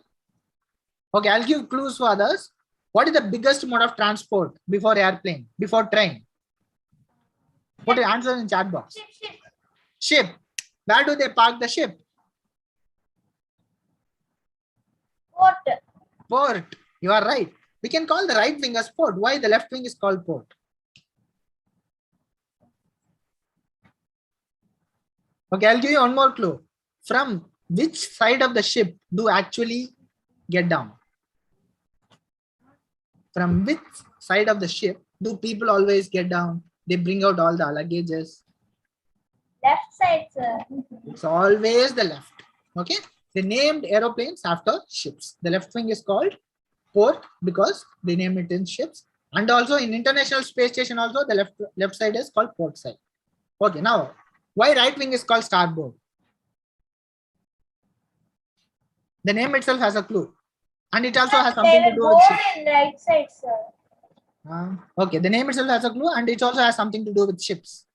S4: Okay, I'll give clues for others. What is the biggest mode of transport before airplane, before train? Put your answer in chat box. Ship. Where do they park the ship?
S2: Port.
S4: Port. You are right. We can call the right wing as port. Why the left wing is called port? Okay, I'll give you one more clue. From which side of the ship do actually get down? From which side of the ship do people always get down? They bring out all the luggages.
S2: Left side, sir.
S4: It's always the left. Okay. They named aeroplanes after ships. The left wing is called port because they name it in ships. And also in International Space Station also the left side is called port side. Okay. Now, why right wing is called starboard? The name itself has a clue. And it also has something to do with ships.
S2: in right side, sir.
S4: Okay, the name itself has a clue and it also has something to do with ships.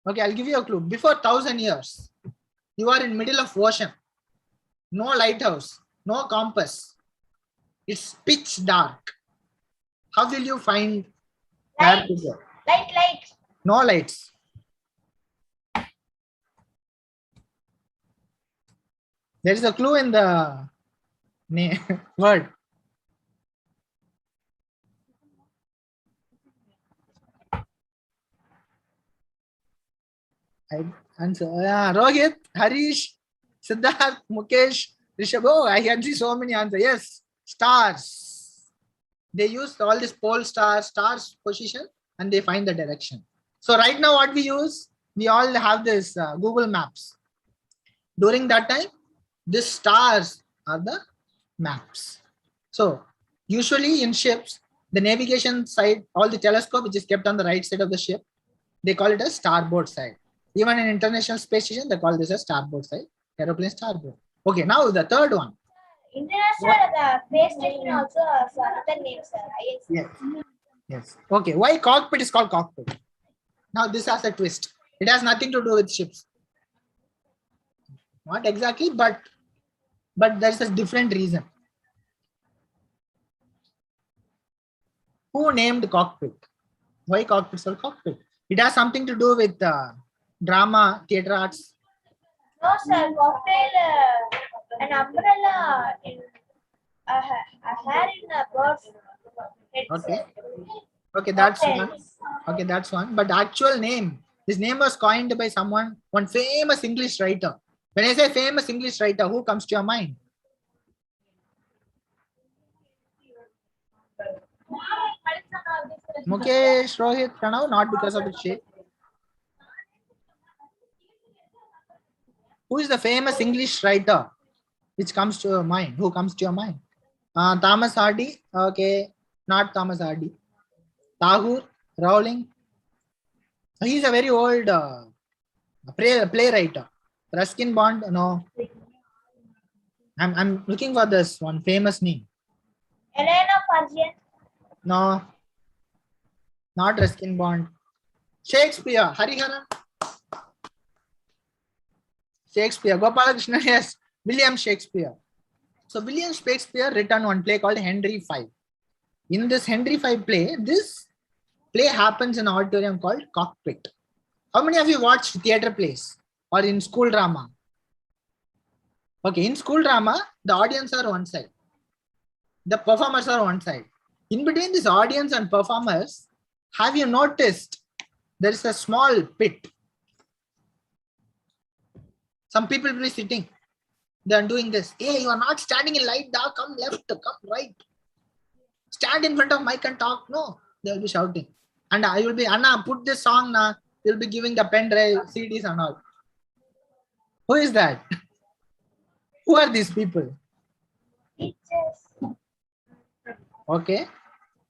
S4: Okay, I'll give you a clue. Before 1,000 years, you are in middle of ocean. No lighthouse, no compass. It's pitch dark. How will you find where to go?
S2: Light.
S4: No lights. There is a clue in the word. I answer. Rohit, Harish, Siddharth, Mukesh, Rishabh. Oh, I can see so many answers. Yes, stars. They use all these pole stars position, and they find the direction. So right now, what we use, we all have this Google Maps. During that time, these stars are the maps. So usually in ships, the navigation side, all the telescope which is kept on the right side of the ship, they call it a starboard side. Even in International Space Station, they call this a starboard side, aeroplane starboard. Okay, now the third one.
S2: International Space Station also has another name, sir.
S4: Yes. Okay, why cockpit is called cockpit? Now this has a twist. It has nothing to do with ships. Not exactly, but there's a different reason. Who named cockpit? Why cockpit is called cockpit? It has something to do with the Drama, theatre arts.
S2: No, sir. Cocktail, an umbrella in a hair in a bird's head,
S4: Okay.
S2: sir.
S4: Okay, that's
S2: Cocktail.
S4: one. Okay, that's one. But the actual name, this name was coined by someone, one famous English writer. When I say famous English writer, who comes to your mind? Mukesh, Rohit, Pranav, not because of its shape. Who is the famous English writer which comes to your mind? Who comes to your mind? Thomas Hardy. Okay, not Thomas Hardy. Tagore, Rowling. He's a very old playwright. Ruskin Bond. No, I'm looking for this one famous name.
S2: Elena Farzian.
S4: No, not Ruskin Bond. Shakespeare. Hariharan. Shakespeare. Gopalakrishna. Yes, William Shakespeare. So William Shakespeare written one play called Henry V. In this Henry V play, this play happens in an auditorium called Cockpit. How many of you watched theatre plays or in school drama? Okay, in school drama, the audience are one side. The performers are one side. In between this audience and performers, have you noticed there is a small pit? Some people will be sitting. They are doing this. Hey, you are not standing in light, da, come left, come right. Stand in front of mic and talk. No, they will be shouting. And I will be, Anna, put this song na. You'll be giving the pen drive, CDs and all. Who is that? Who are these people?
S2: Teachers.
S4: Okay.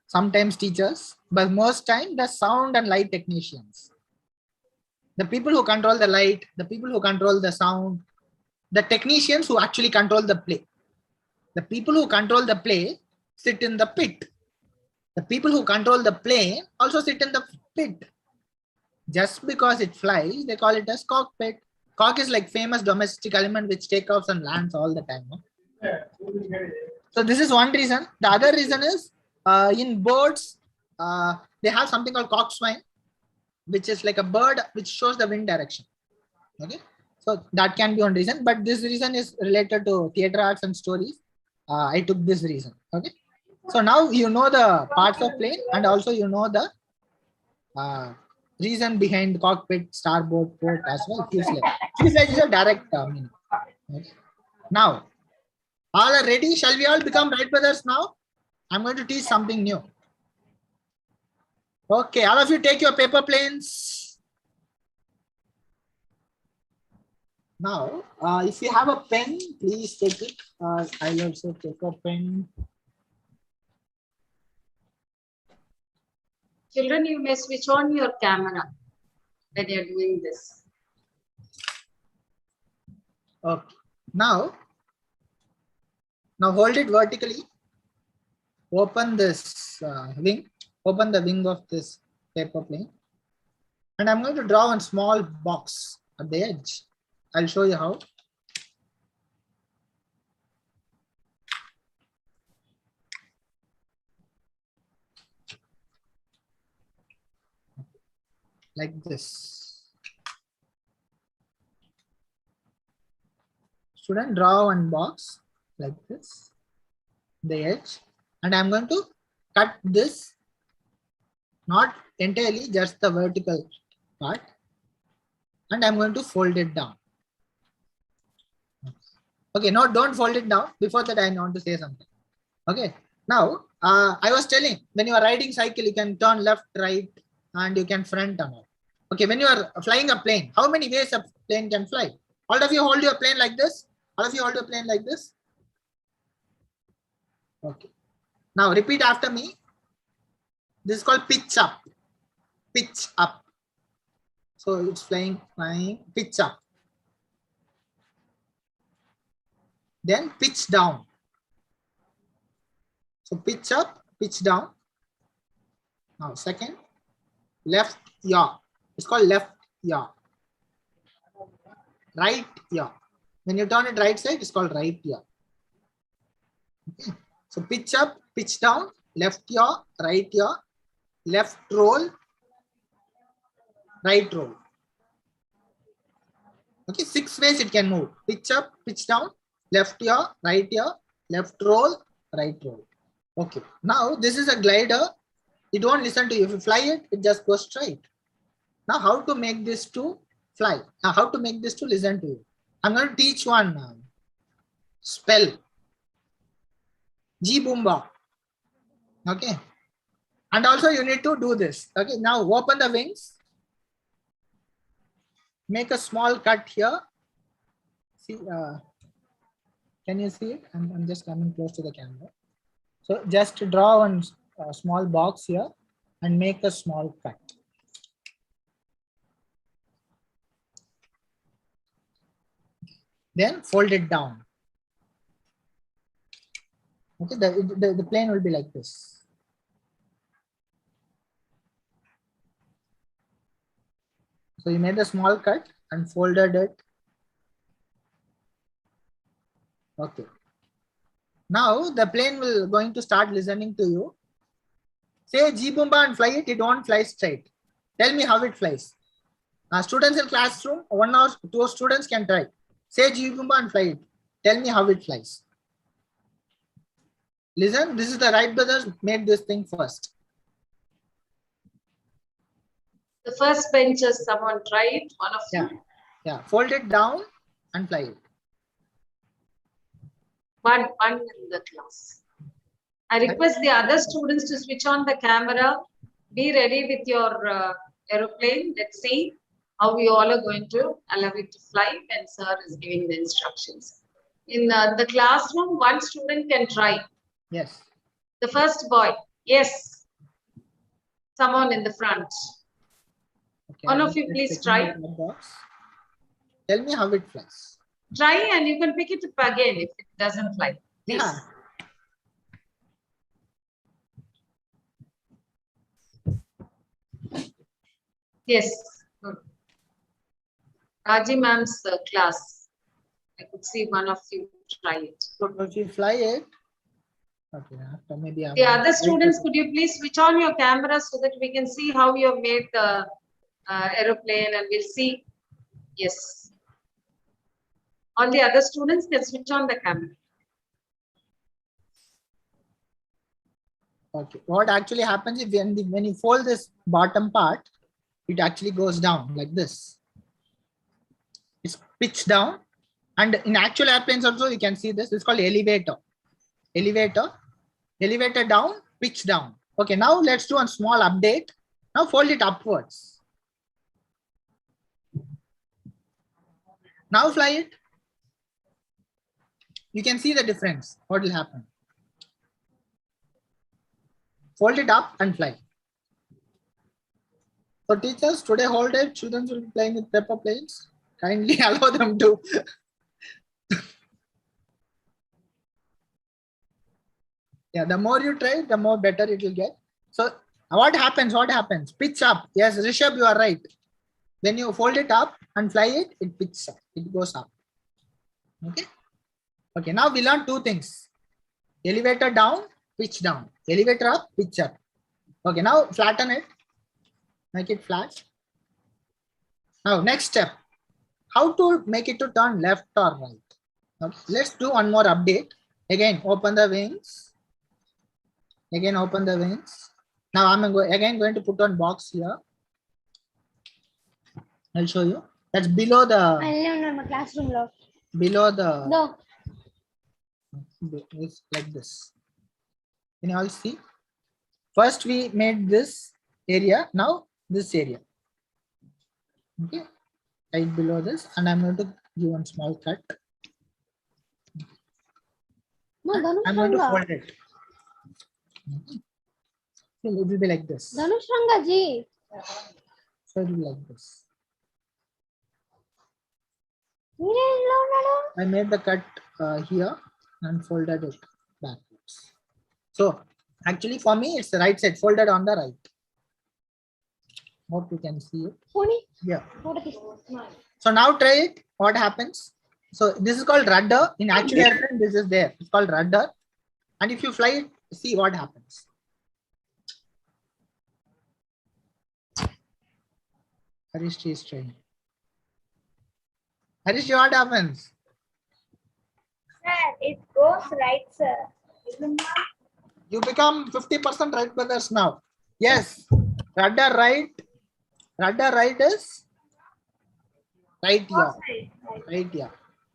S4: Sometimes teachers, but most time the sound and light technicians. The people who control the light, the people who control the sound, the technicians who actually control the play. The people who control the play sit in the pit. The people who control the plane also sit in the pit. Just because it flies, they call it as cockpit. Cock is like famous domestic element which takes off and lands all the time. No? So this is one reason. The other reason is in birds, they have something called coxswain, which is like a bird which shows the wind direction. Okay, so that can be one reason, but this reason is related to theatre arts and stories. I took this reason. Okay, so now you know the parts of plane and also you know the reason behind cockpit, starboard, port as well. Fuselage. Fuselage is a direct meaning. Okay. Now, all are ready? Shall we all become right brothers now? I'm going to teach something new. Okay, all of you take your paper planes. Now, if you have a pen, please take it. I'll also take a pen.
S3: Children, you may switch on your camera when you're doing this.
S4: Okay. Now hold it vertically. Open this wing. Open the wing of this paper plane. And I'm going to draw one small box at the edge. I'll show you how. Like this. Student, draw one box like this, the edge, and I'm going to cut this, not entirely, just the vertical part, and I'm going to fold it down. Okay, no, don't fold it down. Before that, I want to say something. Okay, now I was telling, when you are riding cycle, you can turn left, right, and you can front and all. Okay, when you are flying a plane, how many ways a plane can fly? All of you hold your plane like this. All of you hold your plane like this. Okay. Now repeat after me. This is called pitch up. Pitch up. So it's flying, pitch up. Then pitch down. So pitch up, pitch down. Now second, left yaw. It's called left yaw. Right yaw. When you turn it right side, it's called right yaw. Okay. So pitch up, pitch down, left yaw, right yaw, left roll, right roll. Okay, 6 ways it can move. Pitch up, pitch down, left here, right here, left roll, right roll. Okay, now this is a glider. It won't listen to you. If you fly it, it just goes straight. Now how to make this to fly? Now how to make this to listen to you? I'm going to teach one spell. G boomba. Okay. And also you need to do this. Okay, now open the wings. Make a small cut here. See, can you see it? I'm just coming close to the camera. So just draw one small box here and make a small cut. Then fold it down. Okay, the plane will be like this. So you made a small cut and folded it. Okay. Now the plane will going to start listening to you. Say G boomba and fly it, it won't fly straight. Tell me how it flies. Students in classroom, 1 or 2 students can try. Say G boomba and fly it. Tell me how it flies. Listen, this is the Wright brothers made this thing first.
S3: The first benches, someone tried, one of you.
S4: Yeah, fold it down and fly it.
S3: One in the class. I request the other students to switch on the camera. Be ready with your aeroplane. Let's see how we all are going to allow it to fly when sir is giving the instructions. In the classroom, one student can try.
S4: Yes.
S3: The first boy. Yes. Someone in the front.
S4: Okay,
S3: One of you please try.
S4: Tell me how it flies.
S3: Try and you can pick it up again if it doesn't fly. Please.
S4: Yeah.
S3: Yes. Good. Raji ma'am's class. I could see one of you try it.
S4: So if you fly it, okay, after maybe
S3: the other students, could you please switch on your camera so that we can see how you have made the aeroplane and we'll see. Yes. All the other students can switch on the camera.
S4: Okay. What actually happens is when you fold this bottom part, it actually goes down like this. It's pitched down. And in actual airplanes also, you can see this. It's called elevator. Elevator down, pitch down. Okay, now let's do a small update. Now fold it upwards. Now fly it. You can see the difference. What will happen? Fold it up and fly. So teachers, today whole day, students will be playing with paper planes. Kindly allow them to. Yeah, the more you try, the more better it will get. So what happens? What happens? Pitch up. Yes, Rishabh, you are right. When you fold it up and fly it, it pitches up. It goes up. Okay. Okay. Now we learn 2 things. Elevator down, pitch down. Elevator up, pitch up. Okay. Now flatten it. Make it flat. Now next step. How to make it to turn left or right. Okay. Let's do one more update. Again, open the wings. Again, open the wings. Now I'm again going to put on box here. I'll show you. That's below the.
S2: Classroom.
S4: Below the.
S2: No.
S4: It's like this. Can you all see? First we made this area. Now this area. Okay. Right below this, and I'm going to give one small cut.
S2: No,
S4: I'm going to fold it. So it will be like this.
S2: Dhanush ji.
S4: So it will be like this.
S2: No.
S4: I made the cut here and folded it backwards. So actually for me, it's the right side, folded on the right. Hope you can see it. Yeah. So now try it. What happens? So this is called rudder. In actual airplane, this is there. It's called rudder. And if you fly it, see what happens. Harish is trying. Harish, what happens?
S2: Sir, it goes right, sir.
S4: You become 50% right, brothers, now. Yes. Rudder right. Rudder right is right here. Right here.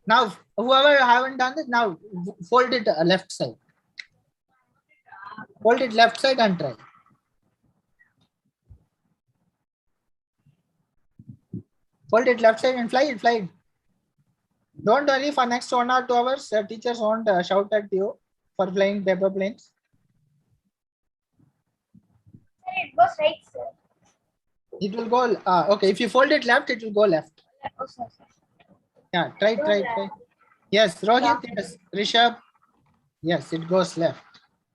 S4: Now, whoever haven't done it, now fold it left side. Fold it left side and try. Fold it left side and fly it, fly it. Don't worry, for next 1 or 2 hours, teachers won't shout at you for flying paper planes.
S2: Sir, it goes right, sir.
S4: It will go, okay, if you fold it left, it will go left.
S2: Oh, sir.
S4: Yeah, try. Yes, Rohit, yes, Rishabh, yes, it goes left.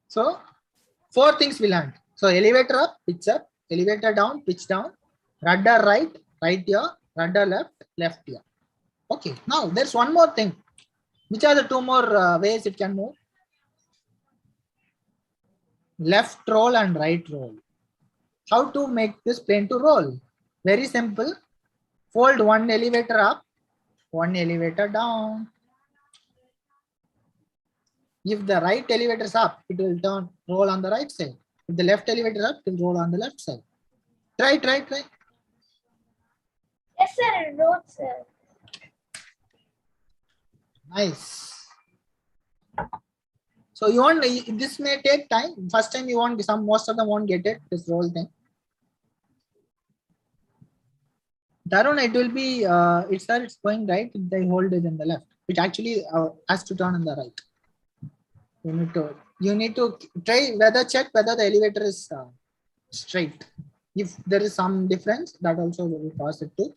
S4: So, 4 things we learned. So, elevator up, elevator down, pitch down, rudder right, right here, rudder left, left here. Okay, now there's one more thing. Which are the 2 more ways it can move? Left roll and right roll. How to make this plane to roll? Very simple. Fold one elevator up, one elevator down. If the right elevator is up, it will roll on the right side. If the left elevator is up, it will roll on the left side. Try.
S2: Yes, sir, it goes, sir.
S4: Nice. So you want, this may take time. First time you won't, most of them won't get it, this roll thing. Darun, it will be, it's going right if they hold it in the left, which actually has to turn in the right. You need to check whether the elevator is straight. If there is some difference, that also will cause it to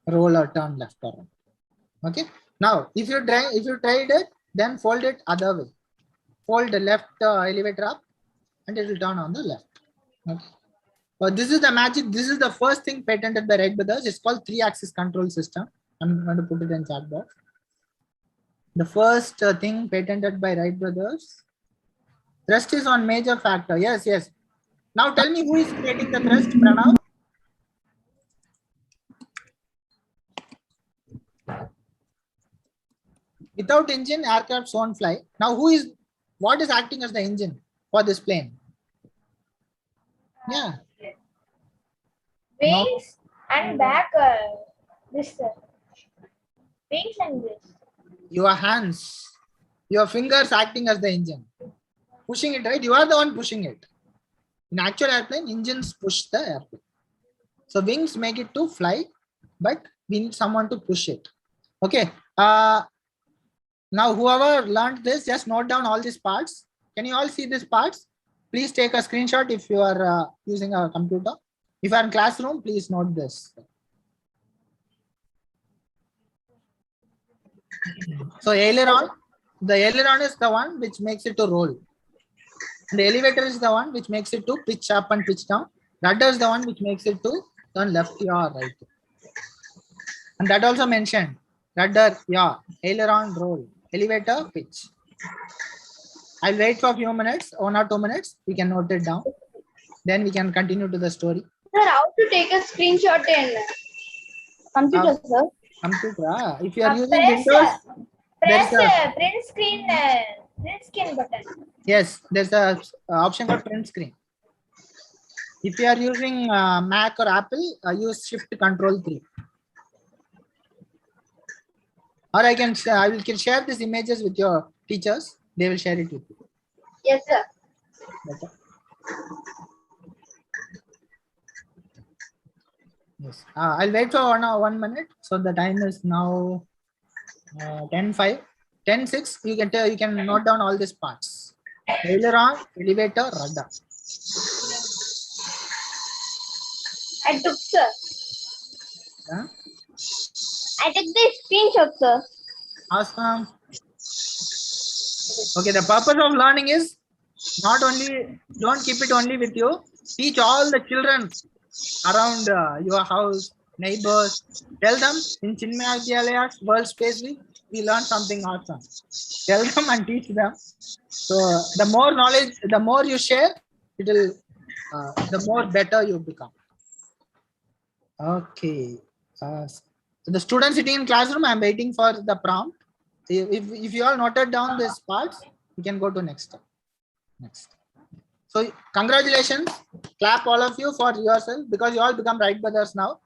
S4: roll or turn left or right. Okay. Now, if you tried it, then fold it other way. Fold the left elevator up, and it will turn on the left. Okay. But this is the magic. This is the first thing patented by Wright brothers. It's called 3-axis control system. I'm going to put it in chat box. The first thing patented by Wright brothers. Thrust is one major factor. Yes. Now tell me, who is creating the thrust, Pranav? Without engine, aircraft won't fly. Now, what is acting as the engine for this plane? Yeah.
S2: Wings and back, this, sir. Wings and this.
S4: Your hands, your fingers acting as the engine. Pushing it, right? You are the one pushing it. In actual airplane, engines push the airplane. So wings make it to fly, but we need someone to push it. Okay. Now, whoever learned this, just note down all these parts. Can you all see these parts? Please take a screenshot if you are using a computer. If you are in classroom, please note this. So aileron, the aileron is the one which makes it to roll. The elevator is the one which makes it to pitch up and pitch down. Rudder is the one which makes it to turn left or right. And that also mentioned. Rudder, yeah, aileron, roll, elevator, pitch. I'll wait for a few minutes, 1 or 2 minutes. We can note it down. Then we can continue to the story.
S2: Sir, how to take a screenshot in computer, sir?
S4: Computer. If you are using
S2: Press,
S4: Windows,
S2: press
S4: there's a,
S2: print screen button.
S4: yes, there's a option called print screen. If you are using Mac or Apple, use Shift Control 3. Or I can share these images with your teachers. They will share it with you.
S2: Yes, sir.
S4: Better. Yes. I'll wait for 1 minute. So the time is now 10:05. 10:06. You can note down all these parts. Aileron, elevator, rudder.
S2: I took, sir.
S4: Huh?
S2: I took the screenshot, sir.
S4: Awesome. Okay, the purpose of learning is not only, don't keep it only with you. Teach all the children around your house, neighbors. Tell them in Chinmaya Vidyalaya's World Space Week, we learned something awesome. Tell them and teach them. So the more knowledge, the more you share, it will, the more better you become. Okay. the students sitting in classroom, I'm waiting for the prompt. If you all noted down these parts, you can go to next step. Next. So congratulations, clap all of you for yourself, because you all become right brothers now.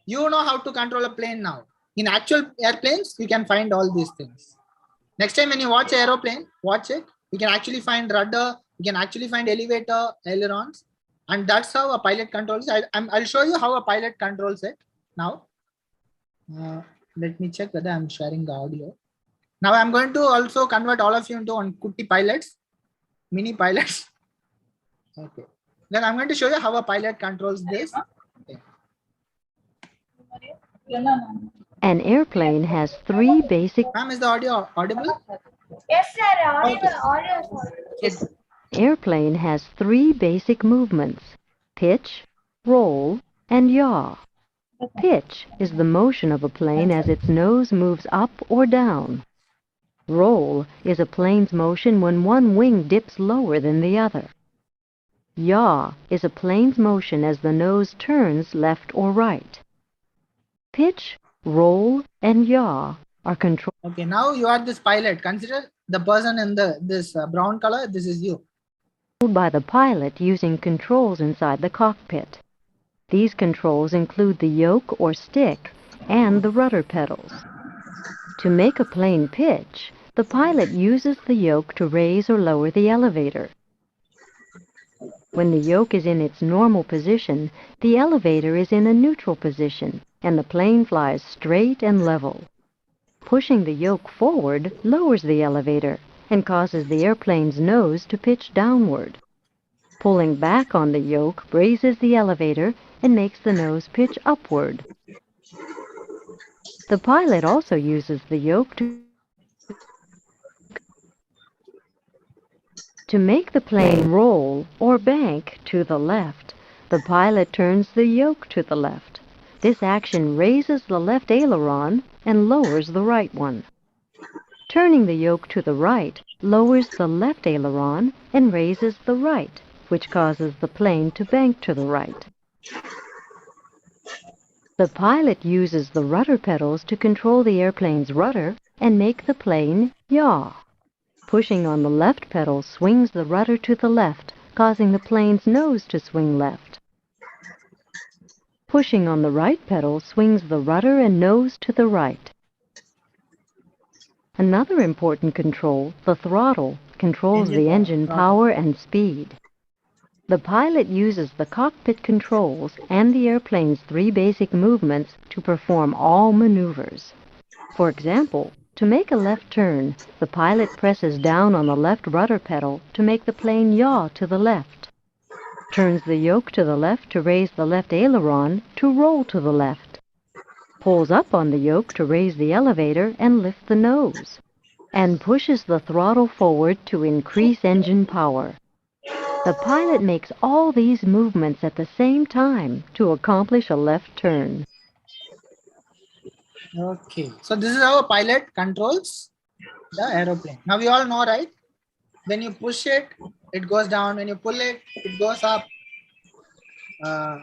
S4: You know how to control a plane now. In actual airplanes, you can find all these things. Next time when you watch aeroplane, watch it. You can actually find rudder, you can actually find elevator, ailerons, and that's how a pilot controls. I'll show you how a pilot controls it now. Let me check whether I'm sharing the audio. Now I'm going to also convert all of you into on Kuti pilots, mini pilots. Okay. Then I'm going to show you how a pilot controls this. Okay.
S6: An airplane has three basic.
S4: Ma'am, is the audio audible?
S2: Yes, sir. Audible.
S4: Okay.
S2: Audible.
S4: Yes.
S6: Airplane has three basic movements: pitch, roll, and yaw. Pitch is the motion of a plane as its nose moves up or down. Roll is a plane's motion when one wing dips lower than the other. Yaw is a plane's motion as the nose turns left or right. Pitch, roll, and yaw are controlled.
S4: Okay, now you are this pilot. Consider the person in this brown color. This is you.
S6: By the pilot using controls inside the cockpit. These controls include the yoke or stick and the rudder pedals. To make a plane pitch, the pilot uses the yoke to raise or lower the elevator. When the yoke is in its normal position, the elevator is in a neutral position and the plane flies straight and level. Pushing the yoke forward lowers the elevator and causes the airplane's nose to pitch downward. Pulling back on the yoke raises the elevator and makes the nose pitch upward. The pilot also uses the yoke to make the plane roll or bank to the left. The pilot turns the yoke to the left. This action raises the left aileron and lowers the right one. Turning the yoke to the right lowers the left aileron and raises the right, which causes the plane to bank to the right. The pilot uses the rudder pedals to control the airplane's rudder and make the plane yaw. Pushing on the left pedal swings the rudder to the left, causing the plane's nose to swing left. Pushing on the right pedal swings the rudder and nose to the right. Another important control, the throttle, controls the engine power and speed. The pilot uses the cockpit controls and the airplane's three basic movements to perform all maneuvers. For example, to make a left turn, the pilot presses down on the left rudder pedal to make the plane yaw to the left. Turns the yoke to the left to raise the left aileron to roll to the left. Pulls up on the yoke to raise the elevator and lift the nose. And pushes the throttle forward to increase engine power. The pilot makes all these movements at the same time to accomplish a left turn.
S4: Okay, so this is how a pilot controls the aeroplane. Now we all know, right? When you push it, it goes down. When you pull it, it goes up.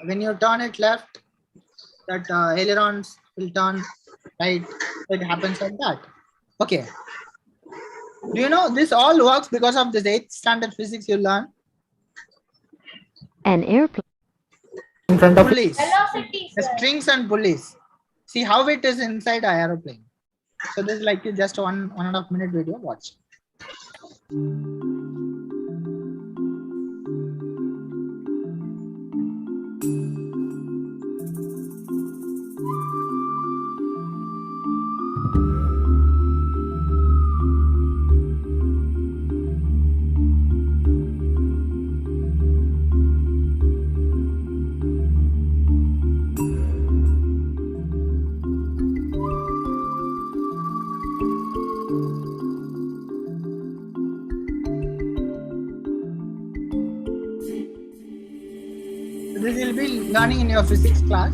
S4: When you turn it left, that ailerons will turn right. It happens like that. Okay. Do you know this all works because of this 8th standard physics you learn?
S6: An airplane
S4: In front of pulleys.
S2: Velocity,
S4: The
S2: sir.
S4: strings and pulleys. See how it is inside an aeroplane. So this is like just 1.5 minute video. Watch. This will be learning in your physics class.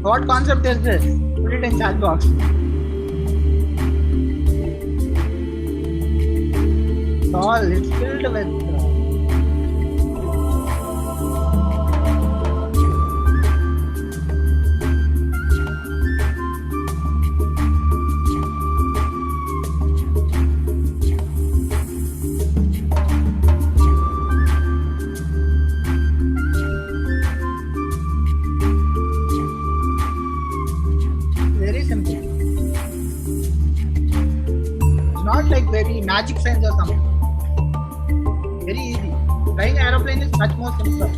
S4: What concept is this? Put it in chat box. It's filled with magic signs or something. Very easy. Flying aeroplane is much more simpler.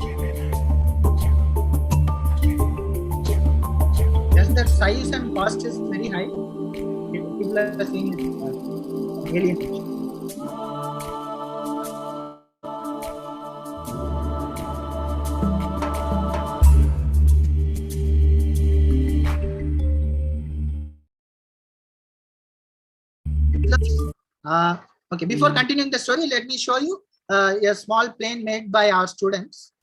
S4: Just that size and cost is very high. People are saying it's alien. Okay, before continuing the story, let me show you a small plane made by our students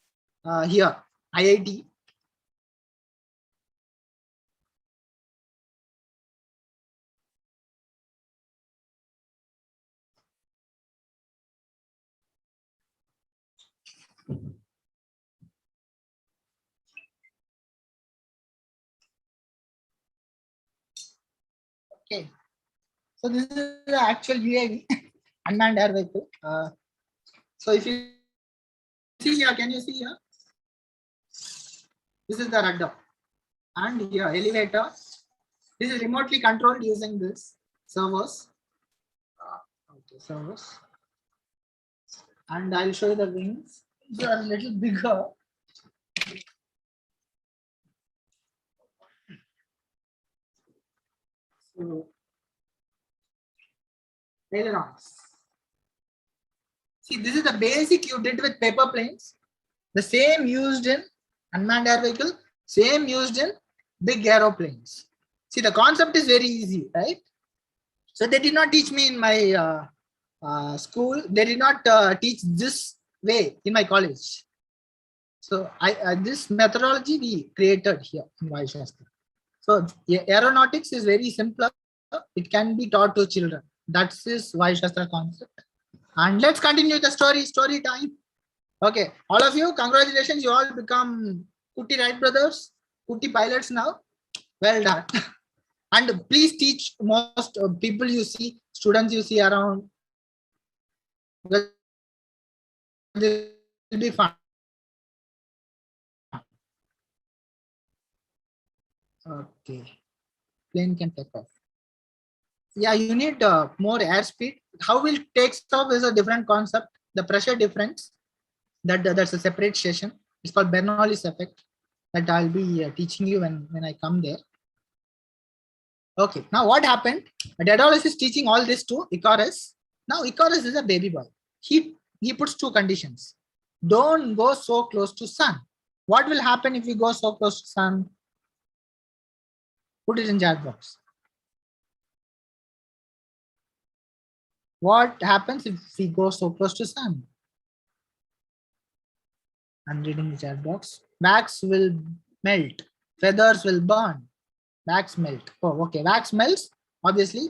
S4: here, IIT. Okay, so this is the actual UAV, unmanned air vehicle. So if you see here, can you see here? This is the rudder, and here elevator. This is remotely controlled using this servos. Okay, servos. And I'll show you the wings. They are a little bigger. So, ailerons. See, this is the basic you did with paper planes. The same used in unmanned air vehicle, same used in big aeroplanes. See, the concept is very easy, right? So they did not teach me in my school. They did not teach this way in my college. So this methodology we created here in Vaayusastra. So aeronautics is very simple. It can be taught to children. That's this Vaayusastra concept. And let's continue the story time. Okay, all of you, congratulations. You all become Kuti Wright brothers, Kuti pilots now. Well done. And please teach most people you see, students you see around. It will be fun. Okay, plane can take off. Yeah, you need more airspeed. How will take off is a different concept. The pressure difference, that's a separate session. It's called Bernoulli's effect that I'll be teaching you when I come there. Okay, now what happened? Daedalus is teaching all this to Icarus. Now Icarus is a baby boy. He puts two conditions. Don't go so close to sun. What will happen if we go so close to sun? Put it in chat box. What happens if we go so close to sun? I'm reading the chat box. Wax will melt. Feathers will burn. Wax melt. Oh, okay. Wax melts. Obviously,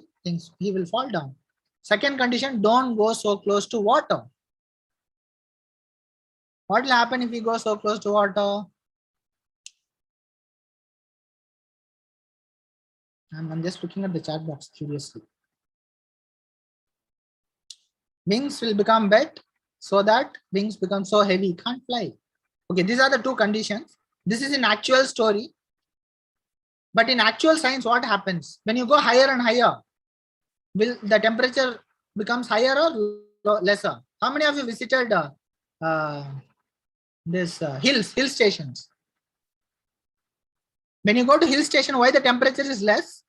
S4: he will fall down. Second condition, don't go so close to water. What will happen if we go so close to water? I'm just looking at the chat box curiously. Wings will become wet so that wings become so heavy, can't fly. Okay, these are the two conditions. This is an actual story. But in actual science, what happens? When you go higher and higher, will the temperature becomes higher or lesser? How many of you visited hill stations? When you go to hill station, why the temperature is less?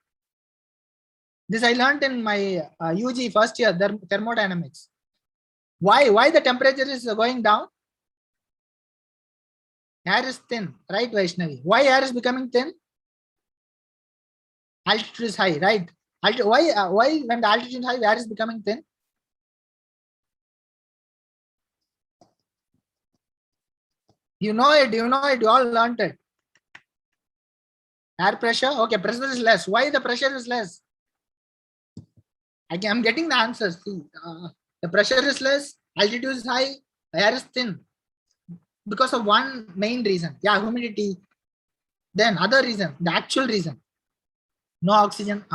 S4: This I learned in my UG first year, thermodynamics. Why the temperature is going down? Air is thin, right, Vaishnavi? Why air is becoming thin? Altitude is high, right? Why when the altitude is high, air is becoming thin? You know it, you all learned it. Air pressure, okay, pressure is less. Why the pressure is less? I'm getting the answers. See, the pressure is less, altitude is high, air is thin. Because of one main reason. Yeah, humidity. Then other reason, the actual reason. No oxygen.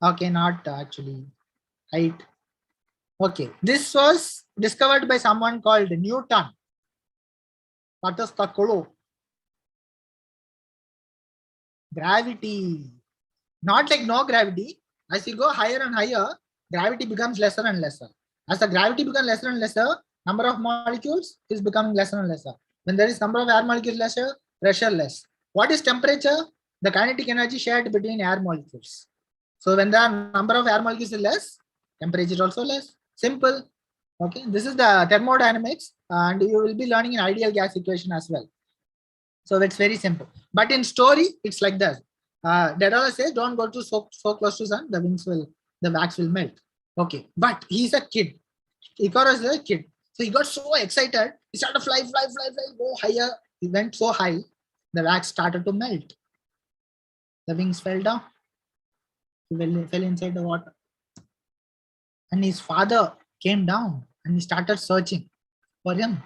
S4: Okay, not actually. Height. Okay, this was discovered by someone called Newton. What is the clue? Gravity. Not like no gravity. As you go higher and higher, gravity becomes lesser and lesser. As the gravity becomes lesser and lesser, number of molecules is becoming lesser and lesser. When there is number of air molecules lesser, pressure less. What is temperature? The kinetic energy shared between air molecules. So when the number of air molecules is less, temperature is also less. Simple. Okay, this is the thermodynamics, and you will be learning an ideal gas equation as well. So it's very simple. But in story, it's like this. Daedalus says, "Don't go to so close to sun. The wax will melt." Okay, but he's a kid. Icarus is a kid, so he got so excited. He started to fly, go higher. He went so high, the wax started to melt. The wings fell down. He fell inside the water. And his father came down and he started searching for him.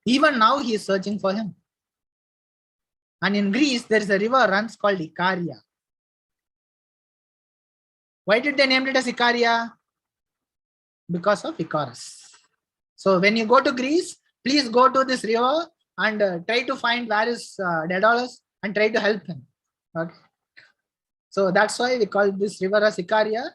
S4: Even now he is searching for him. And in Greece, there is a river runs called Icaria. Why did they name it as Icaria? Because of Icarus. So when you go to Greece, please go to this river and try to find where is Daedalus and try to help him. Okay. So that's why we call this river as Icaria.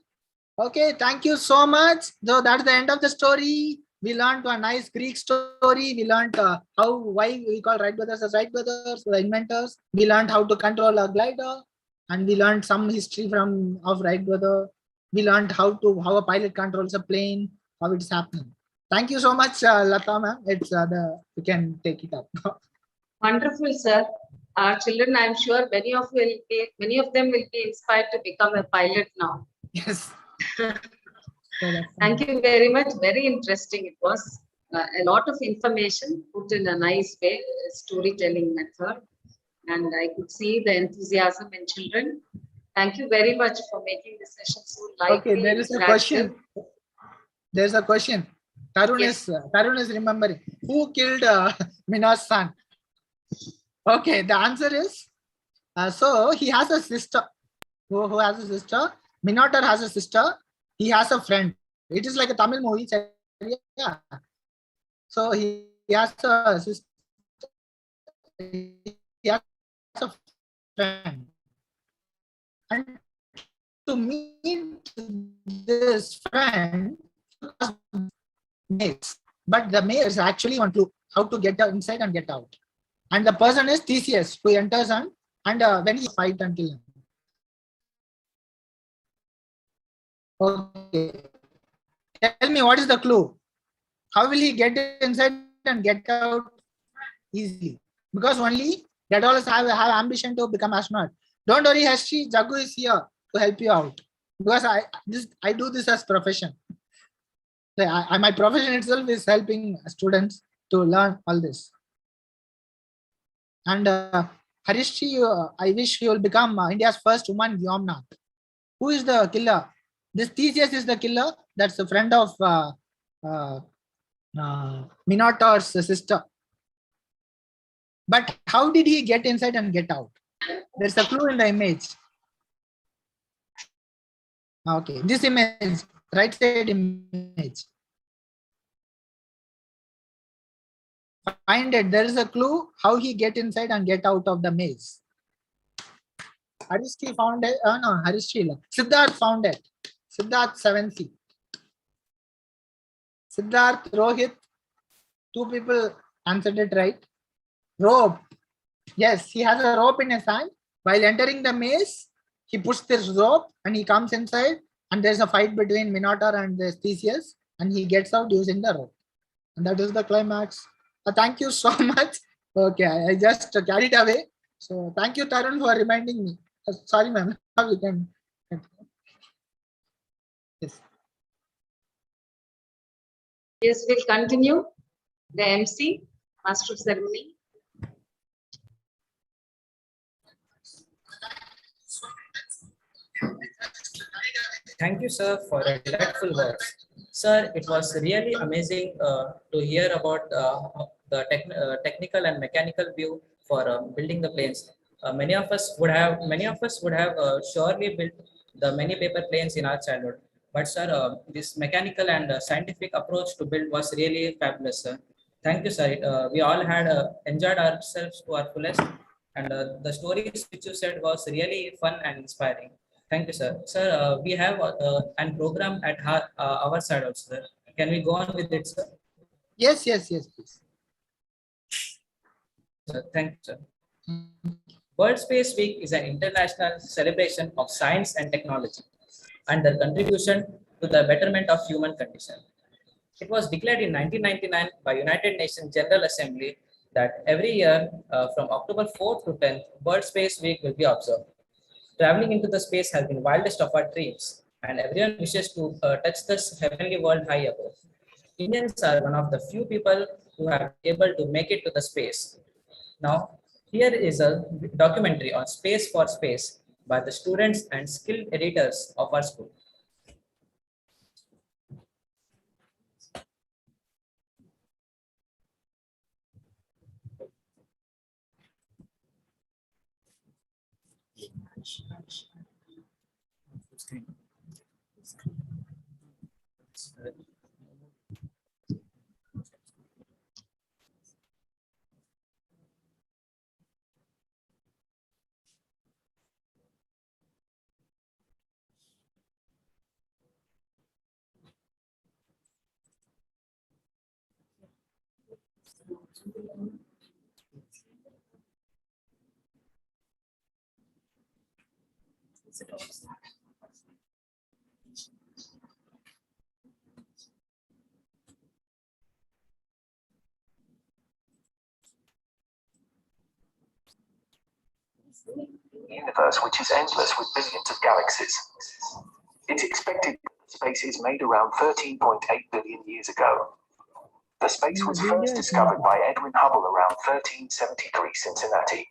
S4: Okay, thank you so much. So that's the end of the story. We learned a nice Greek story. We learned why we call Wright brothers as Wright brothers, the inventors. We learned how to control a glider, and we learned some history of Wright brother. We learned how a pilot controls a plane, how it's happening. Thank you so much, Lata ma'am. We can take it up.
S3: Wonderful, sir. Our children, I'm sure many of them will be inspired to become a pilot now.
S4: Yes.
S3: Thank you very much. Very interesting. It was a lot of information put in a nice way, storytelling method. And I could see the enthusiasm in children. Thank you very much for making the session so lively.
S4: Okay, there is a question. There's a question. Tarun is remembering. Who killed Mina's son? Okay, the answer is, so he has a sister. Who has a sister? Minotaur has a sister. He has a friend. It is like a Tamil movie. Yeah. So he has a sister. He has a friend. And to meet this friend, but the maze actually one clue how to get inside and get out. And the person is Theseus, who enters and when he fight until him. Okay. Tell me, what is the clue? How will he get inside and get out easily? Because only Daedalus have ambition to become astronaut. Don't worry, Hashi, Jagu is here to help you out. Because I do this as profession. My profession itself is helping students to learn all this. And Harishi, I wish you will become India's first woman Vyomnath. Who is the killer? This Theseus is the killer. That's a friend of Minotaur's sister. But how did he get inside and get out? There's a clue in the image. Okay, this image, right side image. Find it. There is a clue how he get inside and get out of the maze. Harishi found it. No, Harishi. Siddharth found it. Siddharth 7C. Siddharth, Rohit, 2 people answered it right. Rope. Yes, he has a rope in his hand. While entering the maze, he puts this rope and he comes inside, and there's a fight between Minotaur and the Theseus, and he gets out using the rope. And that is the climax. Thank you so much. Okay, I just carried away. So thank you, Tarun, for reminding me. Sorry, ma'am. Now we can. Yes.
S3: Yes, we'll continue. The MC, Master of Ceremony.
S1: Thank you, sir, for the delightful words. Sir, it was really amazing to hear about the technical and mechanical view for building the planes. Many of us would have surely built the many paper planes in our childhood. But sir, this mechanical and scientific approach to build was really fabulous, sir. Thank you, sir. We all had enjoyed ourselves to our fullest, and the stories which you said was really fun and inspiring. Thank you, sir. Sir, we have an program at our side also, sir. Can we go on with it, sir?
S4: Yes, please.
S1: Sir, thank you, sir. World Space Week is an international celebration of science and technology and their contribution to the betterment of human condition. It was declared in 1999 by United Nations General Assembly that every year from October 4th to 10th, World Space Week will be observed. Traveling into the space has been wildest of our dreams, and everyone wishes to touch this heavenly world high above. Indians are one of the few people who have been able to make it to the space. Now, here is a documentary on Space for Space by the students and skilled editors of our school.
S7: Universe which is endless with billions of galaxies. It's expected space is made around 13.8 billion years ago. The space was first discovered by Edwin Hubble around 1373 Cincinnati.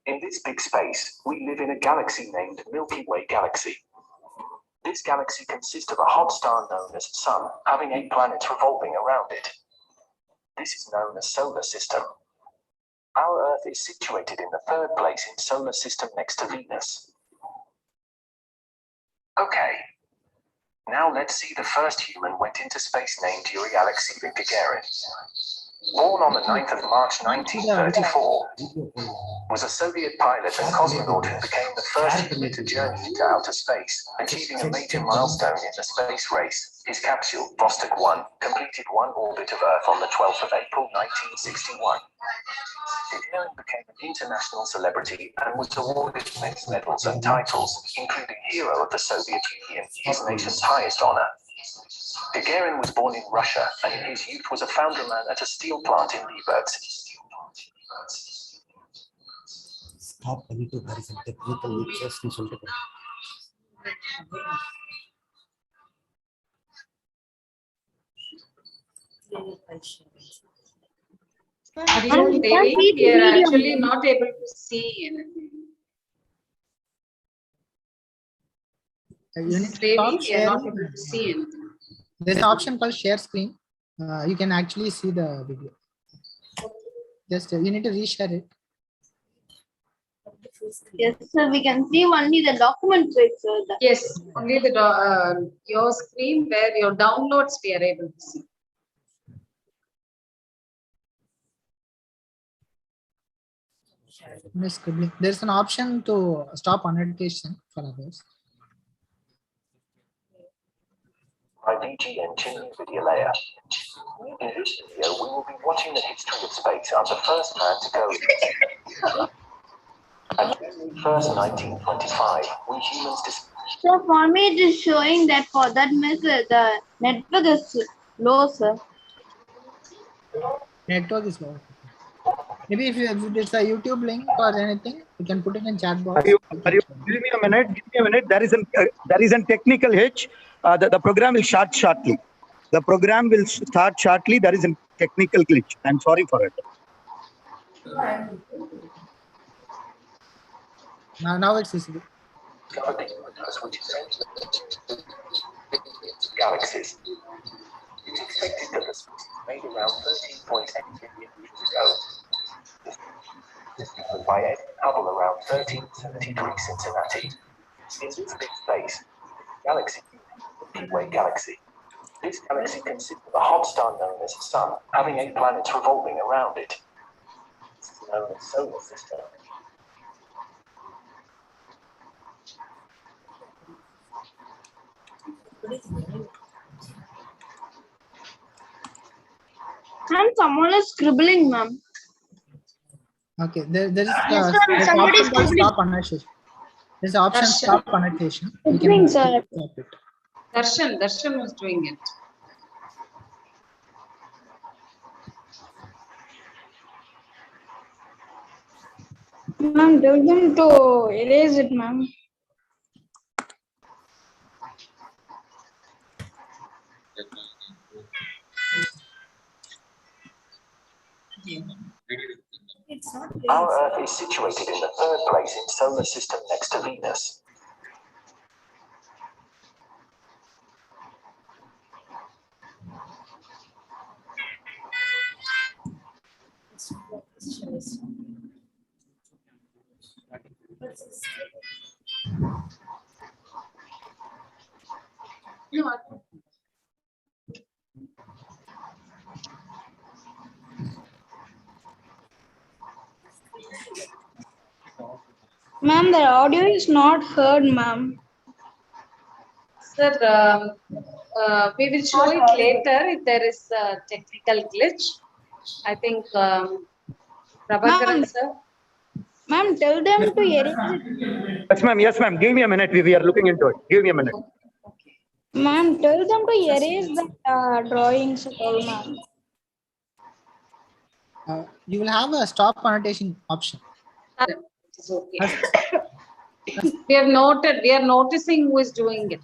S7: In this big space, we live in a galaxy named Milky Way Galaxy. This galaxy consists of a hot star known as Sun, having 8 planets revolving around it. This is known as Solar System. Our Earth is situated in the 3rd place in Solar System next to Venus. Okay. Now let's see the first human went into space named Yuri Alexeyevich Gagarin. Born on the 9th of March 1934, was a Soviet pilot and cosmonaut who became the first human to journey into outer space, achieving a major milestone in the space race. His capsule, Vostok 1, completed 1 orbit of Earth on the 12th of April 1961. Gagarin became an international celebrity and was awarded many medals and titles, including Hero of the Soviet Union, his nation's highest honor. Gagarin was born in Russia and in his youth was a founderman at a steel plant in Liberec.
S8: Stop பண்ணிட்டு there is a technical glitches னு சொல்லிட்டு
S3: Devi, we are actually not able to see anything.
S4: You need to
S3: Devi,
S4: stop
S3: we are not
S4: sharing.
S3: able to see anything.
S4: There's an option called share screen. You can actually see the video. Just you need to reshare it.
S2: Yes, sir. We can see only the document page, sir.
S3: Yes, only the your screen where your downloads we are able to see.
S4: Miss Kibli, there's an option to stop annotation for others.
S7: By VGN Chinmaya Vidyalaya. In this video, we will be watching the history of space. I'm the first man to go. On January 1st, 1925, we humans
S2: So for me, it is showing that for that means the network is low, sir.
S4: Network is low. Maybe if it's a YouTube link or anything, you can put it in chat box.
S5: Give me a minute. Give me a minute. There is a technical hitch. The program will start shortly. The program will start shortly. There is a technical glitch. I'm sorry for it.
S4: Now it's visible.
S7: galaxies. It's expected that the space was made around 13.8 billion years ago. Discovered by Edwin Hubble around 1373 Cincinnati. In this big space, galaxy, Milky Way Galaxy. This galaxy consists of a hot star known as Sun, having 8 planets revolving around it. This is known as Solar System.
S2: Ma'am, someone is scribbling, ma'am.
S4: Okay, there is
S2: Yes, ma'am,
S4: there's
S2: somebody is
S4: option called
S2: scribbling.
S4: stop annotation. There's an option
S3: Darshan.
S4: stop annotation. We
S2: Scribbling,
S4: can
S2: sir.
S4: stop it.
S3: Darshan was doing it.
S2: Ma'am, tell them to erase it, ma'am.
S7: Our Earth is situated in the third place in solar system next to Venus.
S2: Ma'am, the audio is not heard, ma'am.
S3: Sir, we will show it later if there is a technical glitch. I think Prabhakaran sir.
S2: Ma'am, tell them to erase it.
S5: Yes, ma'am. Yes, ma'am. Give me a minute. We are looking into it. Give me a minute.
S2: Ma'am, tell them to erase the drawings at all, ma'am.
S4: You will have a stop annotation option.
S3: It's okay. We are noticing who is doing it.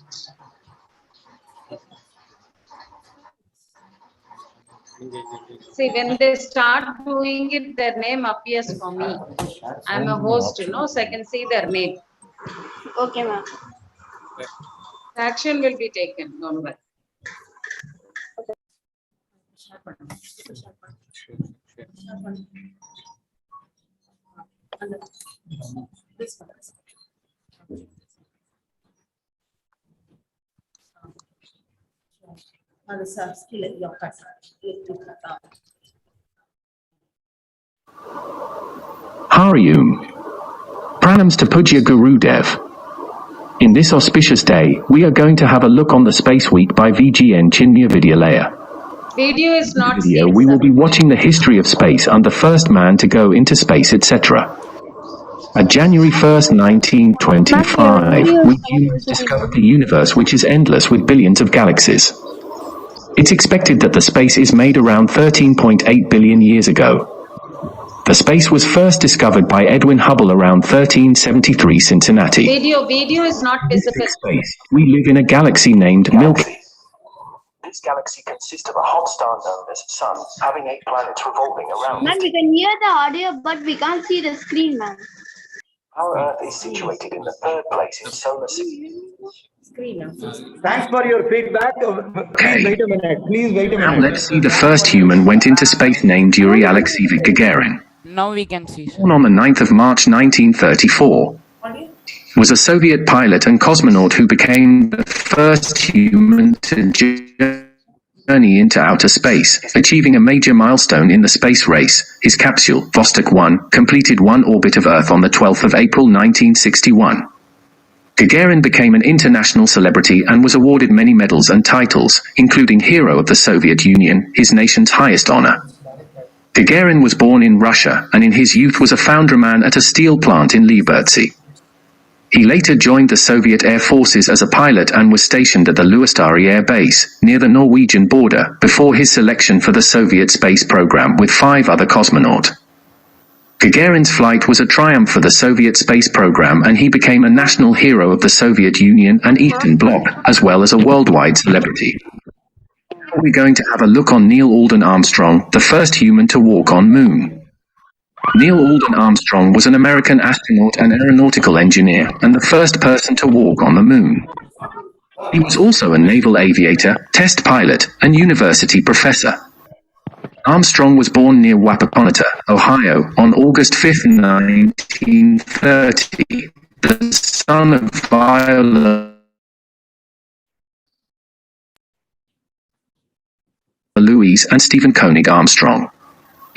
S3: See, when they start doing it, their name appears for me. I'm a host, so I can see their name.
S2: Okay, ma'am.
S3: Action will be taken, don't worry.
S7: Harium. Pranams to Pujya Gurudev. In this auspicious day, we are going to have a look on the Space Week by VGN Chinmaya Vidyalaya.
S3: Video is not
S7: Video,
S3: seen,
S7: we will
S3: sir.
S7: be watching the history of space and the first man to go into space, etc. At January 1st, 1925, we humans discovered the universe, which is endless with billions of galaxies. It's expected that the space is made around 13.8 billion years ago. The space was first discovered by Edwin Hubble around 1373 Cincinnati.
S3: Video is not visible.
S7: Space. We live in a galaxy named Milky. This galaxy consists of a hot star known as Sun, having 8 planets revolving around
S2: Ma'am,
S7: it.
S2: we can hear the audio, but we can't see the screen, ma'am.
S7: Our Earth is situated in the third place in solar system.
S5: Thanks for your feedback. Please wait a minute. Please wait a
S7: Now
S5: minute.
S7: let's see the first human went into space named Yuri Alexeyevich Gagarin.
S9: Now we can see, sir.
S7: Born on the 9th of March 1934. Was a Soviet pilot and cosmonaut who became the first human to journey into outer space, achieving a major milestone in the space race. His capsule, Vostok 1, completed one orbit of Earth on the 12th of April 1961. Gagarin became an international celebrity and was awarded many medals and titles, including Hero of the Soviet Union, his nation's highest honor. Gagarin was born in Russia and in his youth was a foundryman at a steel plant in Liberty. He later joined the Soviet Air Forces as a pilot and was stationed at the Luostari Air Base, near the Norwegian border, before his selection for the Soviet space program with 5 other cosmonauts. Gagarin's flight was a triumph for the Soviet space program and he became a national hero of the Soviet Union and Eastern Bloc, as well as a worldwide celebrity. We're going to have a look on Neil Alden Armstrong, the first human to walk on Moon. Neil Alden Armstrong was an American astronaut and aeronautical engineer, and the first person to walk on the Moon. He was also a naval aviator, test pilot, and university professor. Armstrong was born near Wapakoneta, Ohio, on August 5, 1930, the son of Viola Louise and Stephen Koenig Armstrong.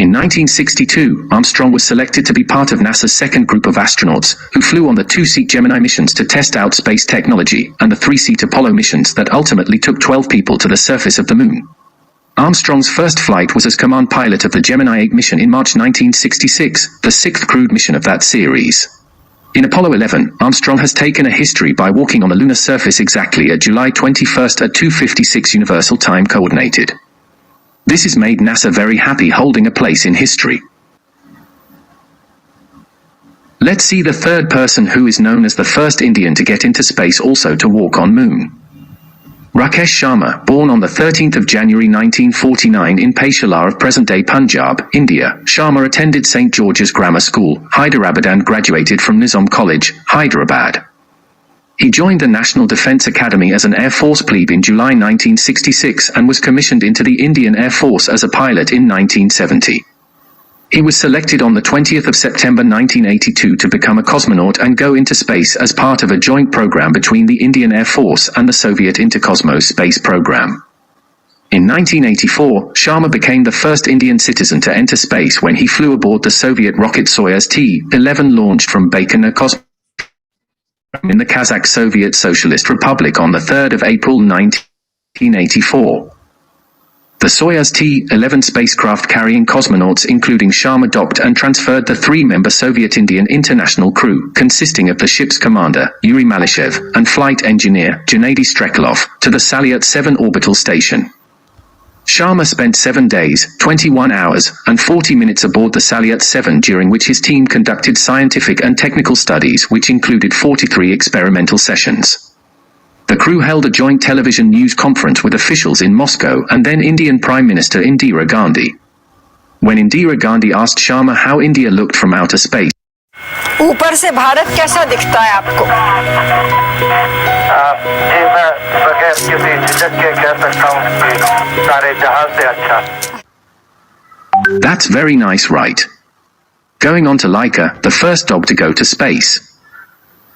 S7: In 1962, Armstrong was selected to be part of NASA's second group of astronauts, who flew on the two-seat Gemini missions to test out space technology, and the three-seat Apollo missions that ultimately took 12 people to the surface of the Moon. Armstrong's first flight was as command pilot of the Gemini 8 mission in March 1966, the sixth crewed mission of that series. In Apollo 11, Armstrong has taken a history by walking on the lunar surface exactly at July 21 at 2:56 Universal Time Coordinated. This has made NASA very happy, holding a place in history. Let's see the third person who is known as the first Indian to get into space also to walk on Moon. Rakesh Sharma, born on the 13th of January 1949 in Peshawar of present-day Punjab, India. Sharma attended St. George's Grammar School, Hyderabad and graduated from Nizam College, Hyderabad. He joined the National Defence Academy as an Air Force plebe in July 1966 and was commissioned into the Indian Air Force as a pilot in 1970. He was selected on the 20th of September 1982 to become a cosmonaut and go into space as part of a joint program between the Indian Air Force and the Soviet Interkosmos space program. In 1984, Sharma became the first Indian citizen to enter space when he flew aboard the Soviet rocket Soyuz T-11 launched from Baikonur Cosmodrome in the Kazakh Soviet Socialist Republic on the 3rd of April 1984. The Soyuz T-11 spacecraft carrying cosmonauts including Sharma docked and transferred the three-member Soviet-Indian international crew, consisting of the ship's commander, Yuri Malyshev, and flight engineer, Gennady Strekalov, to the Salyut 7 orbital station. Sharma spent 7 days, 21 hours, and 40 minutes aboard the Salyut 7, during which his team conducted scientific and technical studies which included 43 experimental sessions. The crew held a joint television news conference with officials in Moscow and then Indian Prime Minister Indira Gandhi. When Indira Gandhi asked Sharma how India looked from outer space,
S9: ऊपर से भारत कैसा दिखता है आपको?
S10: जी मैं बगैर किसी झिझक के कह सकता हूँ कि सारे जहां से अच्छा.
S7: That's very nice, right? Going on to Laika, the first dog to go to space.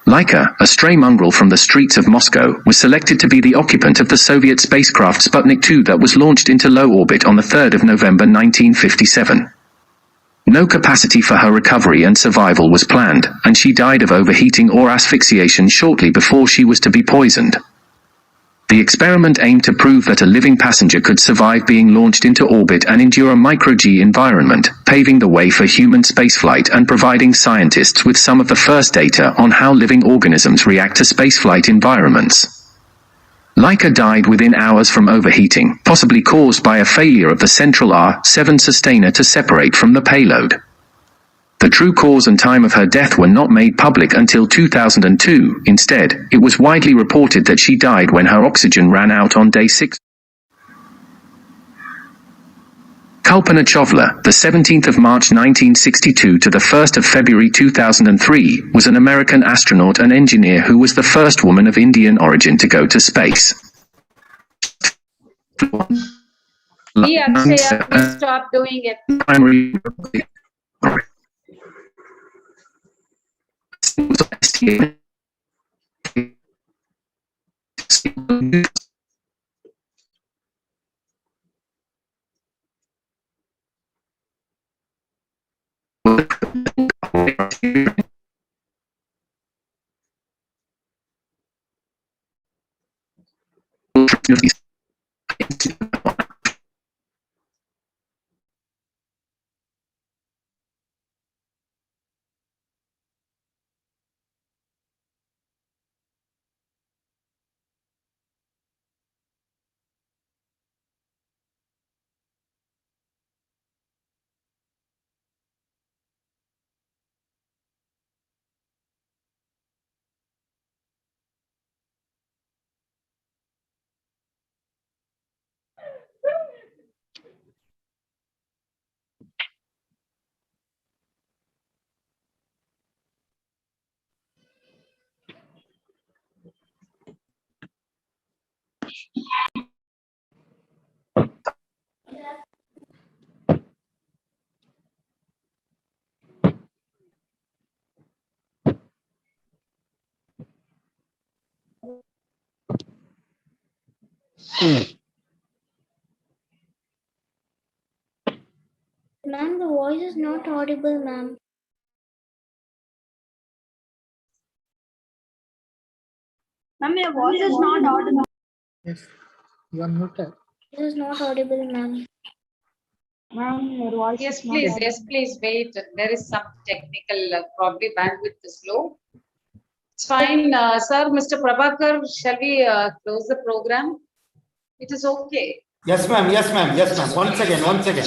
S7: Laika, a stray mongrel from the streets of Moscow, was selected to be the occupant of the Soviet spacecraft Sputnik 2 that was launched into low orbit on the 3rd of November 1957. No capacity for her recovery and survival was planned, and she died of overheating or asphyxiation shortly before she was to be poisoned. The experiment aimed to prove that a living passenger could survive being launched into orbit and endure a micro-G environment, paving the way for human spaceflight and providing scientists with some of the first data on how living organisms react to spaceflight environments. Laika died within hours from overheating, possibly caused by a failure of the central R7 sustainer to separate from the payload. The true cause and time of her death were not made public until 2002. Instead, it was widely reported that she died when her oxygen ran out on day 6. Kalpana Chawla, the 17th of March 1962 to the 1st of February 2003, was an American astronaut and engineer who was the first woman of Indian origin to go to space.
S3: Please stop doing it.
S2: Mango. not audible, ma'am.
S11: Ma'am, your voice is not audible.
S4: Yes, you are muted.
S2: It is not audible, ma'am.
S11: Ma'am, your voice
S3: Yes,
S11: is not
S3: please.
S11: audible.
S3: Yes, please wait. There is some technical, probably bandwidth is low. It's fine. Sir, Mr. Prabhakar, shall we close the program? It is okay.
S8: Yes, ma'am. Yes, ma'am. Yes, ma'am. Once again. Once again.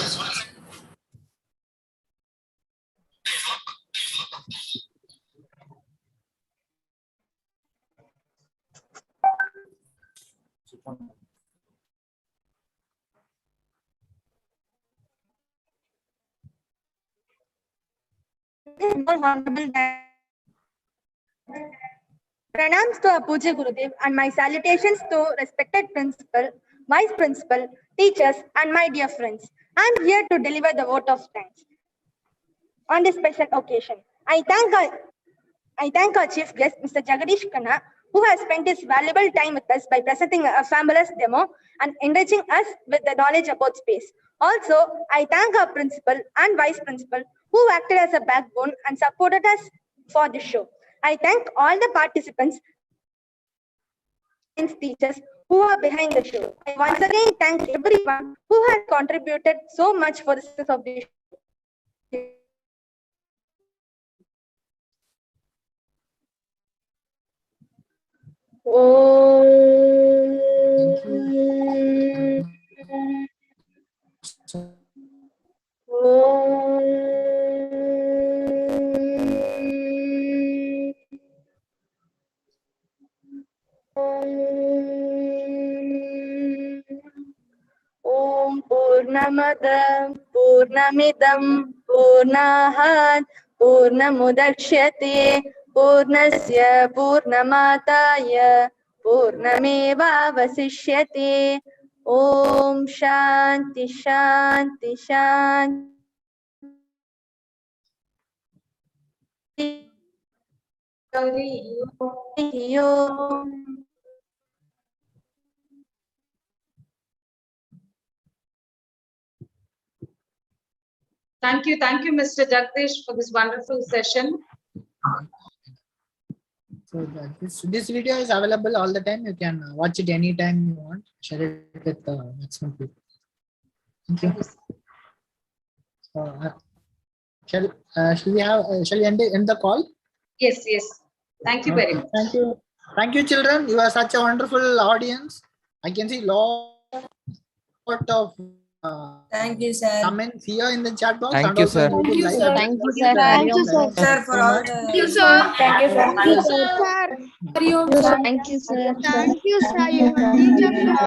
S11: Pranams to our Puja Gurudev and my salutations to respected principal, vice principal, teachers, and my dear friends. I am here to deliver the vote of thanks on this special occasion. I thank our chief guest, Mr. Jagadeesh Kanna, who has spent his valuable time with us by presenting a fabulous demo and enriching us with the knowledge about space. Also, I thank our principal and vice principal who acted as a backbone and supported us for this show. I thank all the participants and teachers who are behind the show. I once again thank everyone who has contributed so much for the success of this show. Om Purnamada Purnamidam Purnahat Purnamudakshate Purnasya Purnamataya Purnameva Vasishyate. Om Shanti Shanti Shanti. Om.
S3: Thank you, Mr. Jagdish, for this wonderful session.
S4: So this video is available all the time. You can watch it anytime you want. Share it with maximum people. Thank you. Shall we end the call?
S3: Yes, yes. Thank you very much.
S4: Thank you, children. You are such a wonderful audience. I can see lot of
S9: Thank you, sir.
S4: comments here in the chat box.
S12: Thank
S4: and
S12: you,
S4: also
S12: sir.
S4: in YouTube live.
S9: Thank you, sir. Thank you, sir. Sir, for all the.
S2: Thank you, sir.
S9: Thank you, sir.
S2: Thank you, sir.
S9: Thank you, sir.
S2: Thank you, sir. You are teacher.